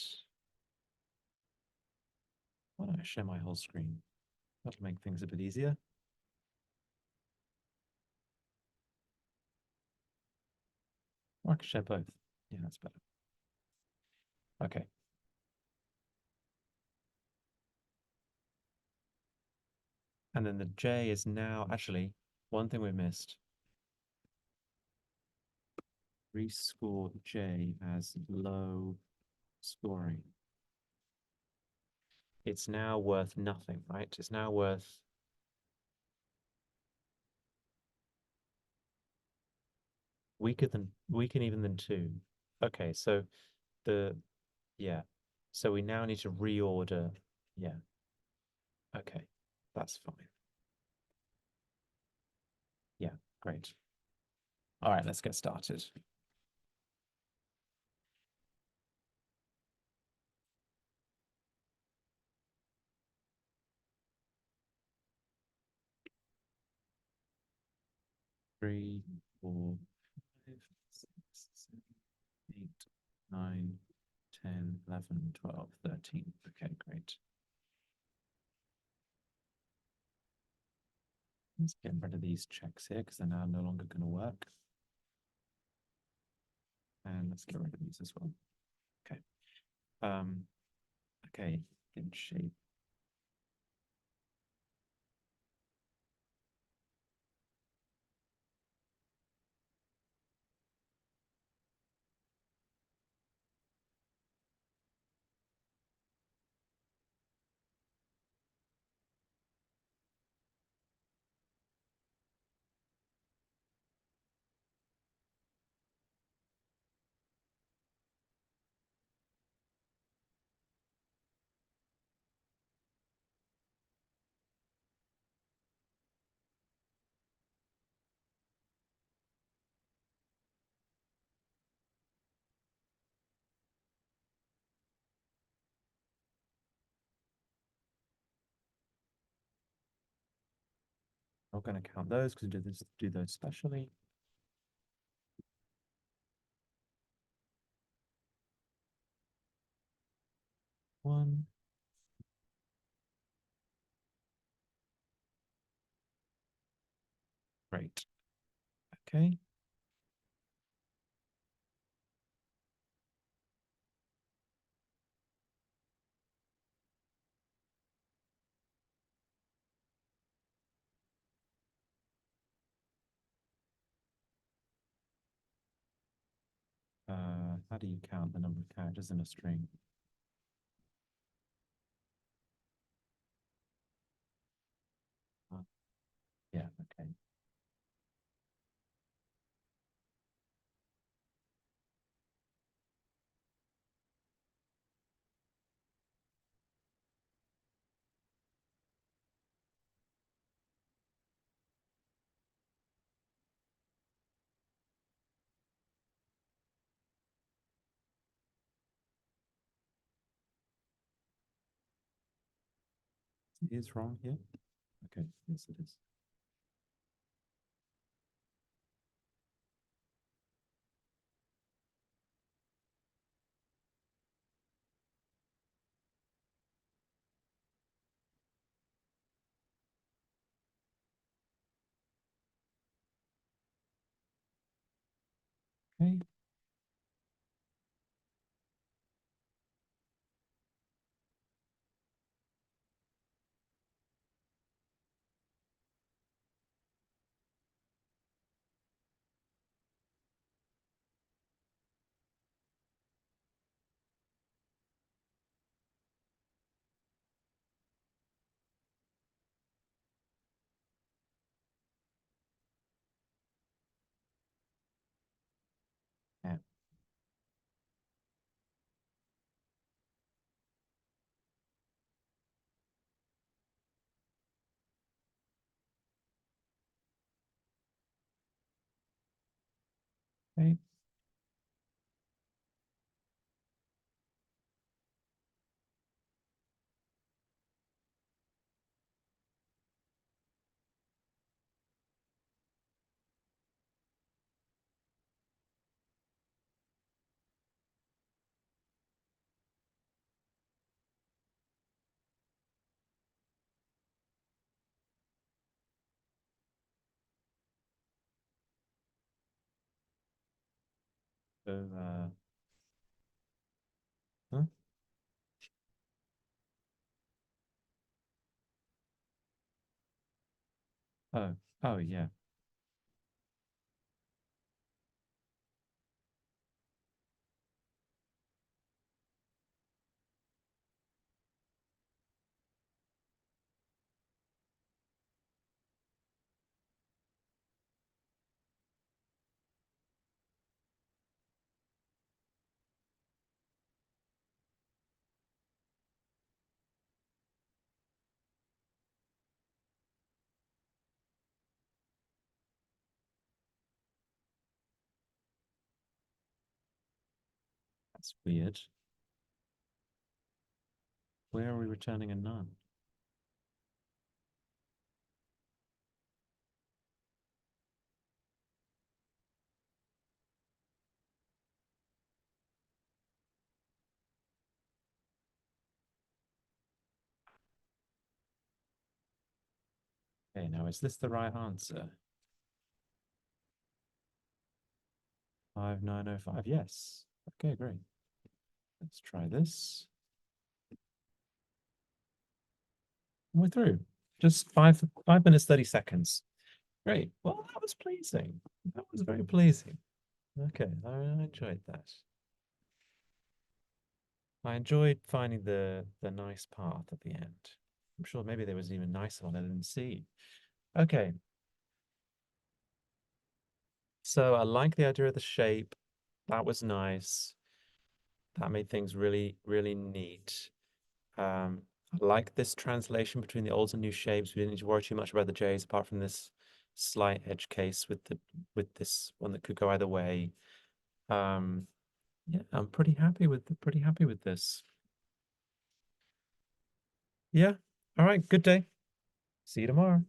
Why don't I share my whole screen? That'll make things a bit easier. Or I can share both. Yeah, that's better. Okay. And then the J is now, actually, one thing we missed. Rescore J as low scoring. It's now worth nothing, right? It's now worth weaker even than 2. Okay, so the yeah. So we now need to reorder. Yeah. Okay. That's fine. Yeah, great. All right, let's get started. Three, 4, 5, 6, 7, 8, 9, 10, 11, 12, 13. Okay, great. Let's get rid of these checks here because they're now no longer going to work. And let's get rid of these as well. Okay. Okay, in shape. not going to count those because do those specially. One. Great. Okay. How do you count the number of characters in a string? Uh, yeah, okay. Is wrong here? Okay, yes it is. Okay. Yeah. Okay. So huh? Oh, oh yeah. That's weird. Where are we returning a none? Okay, now is this the right answer? 5905. Yes. Okay, great. Let's try this. And we're through. Just 5 minutes, 30 seconds. Great. Well, that was pleasing. That was very pleasing. Okay, I enjoyed that. I enjoyed finding the nice path at the end. I'm sure maybe there was even nicer one I didn't see. Okay, so I like the idea of the shape. That was nice. That made things really, really neat. I like this translation between the old and new shapes. We didn't need to worry too much about the J's apart from this slight edge case with this one that could go either way. Um, yeah, I'm pretty happy with this. Yeah. All right, good day. See you tomorrow.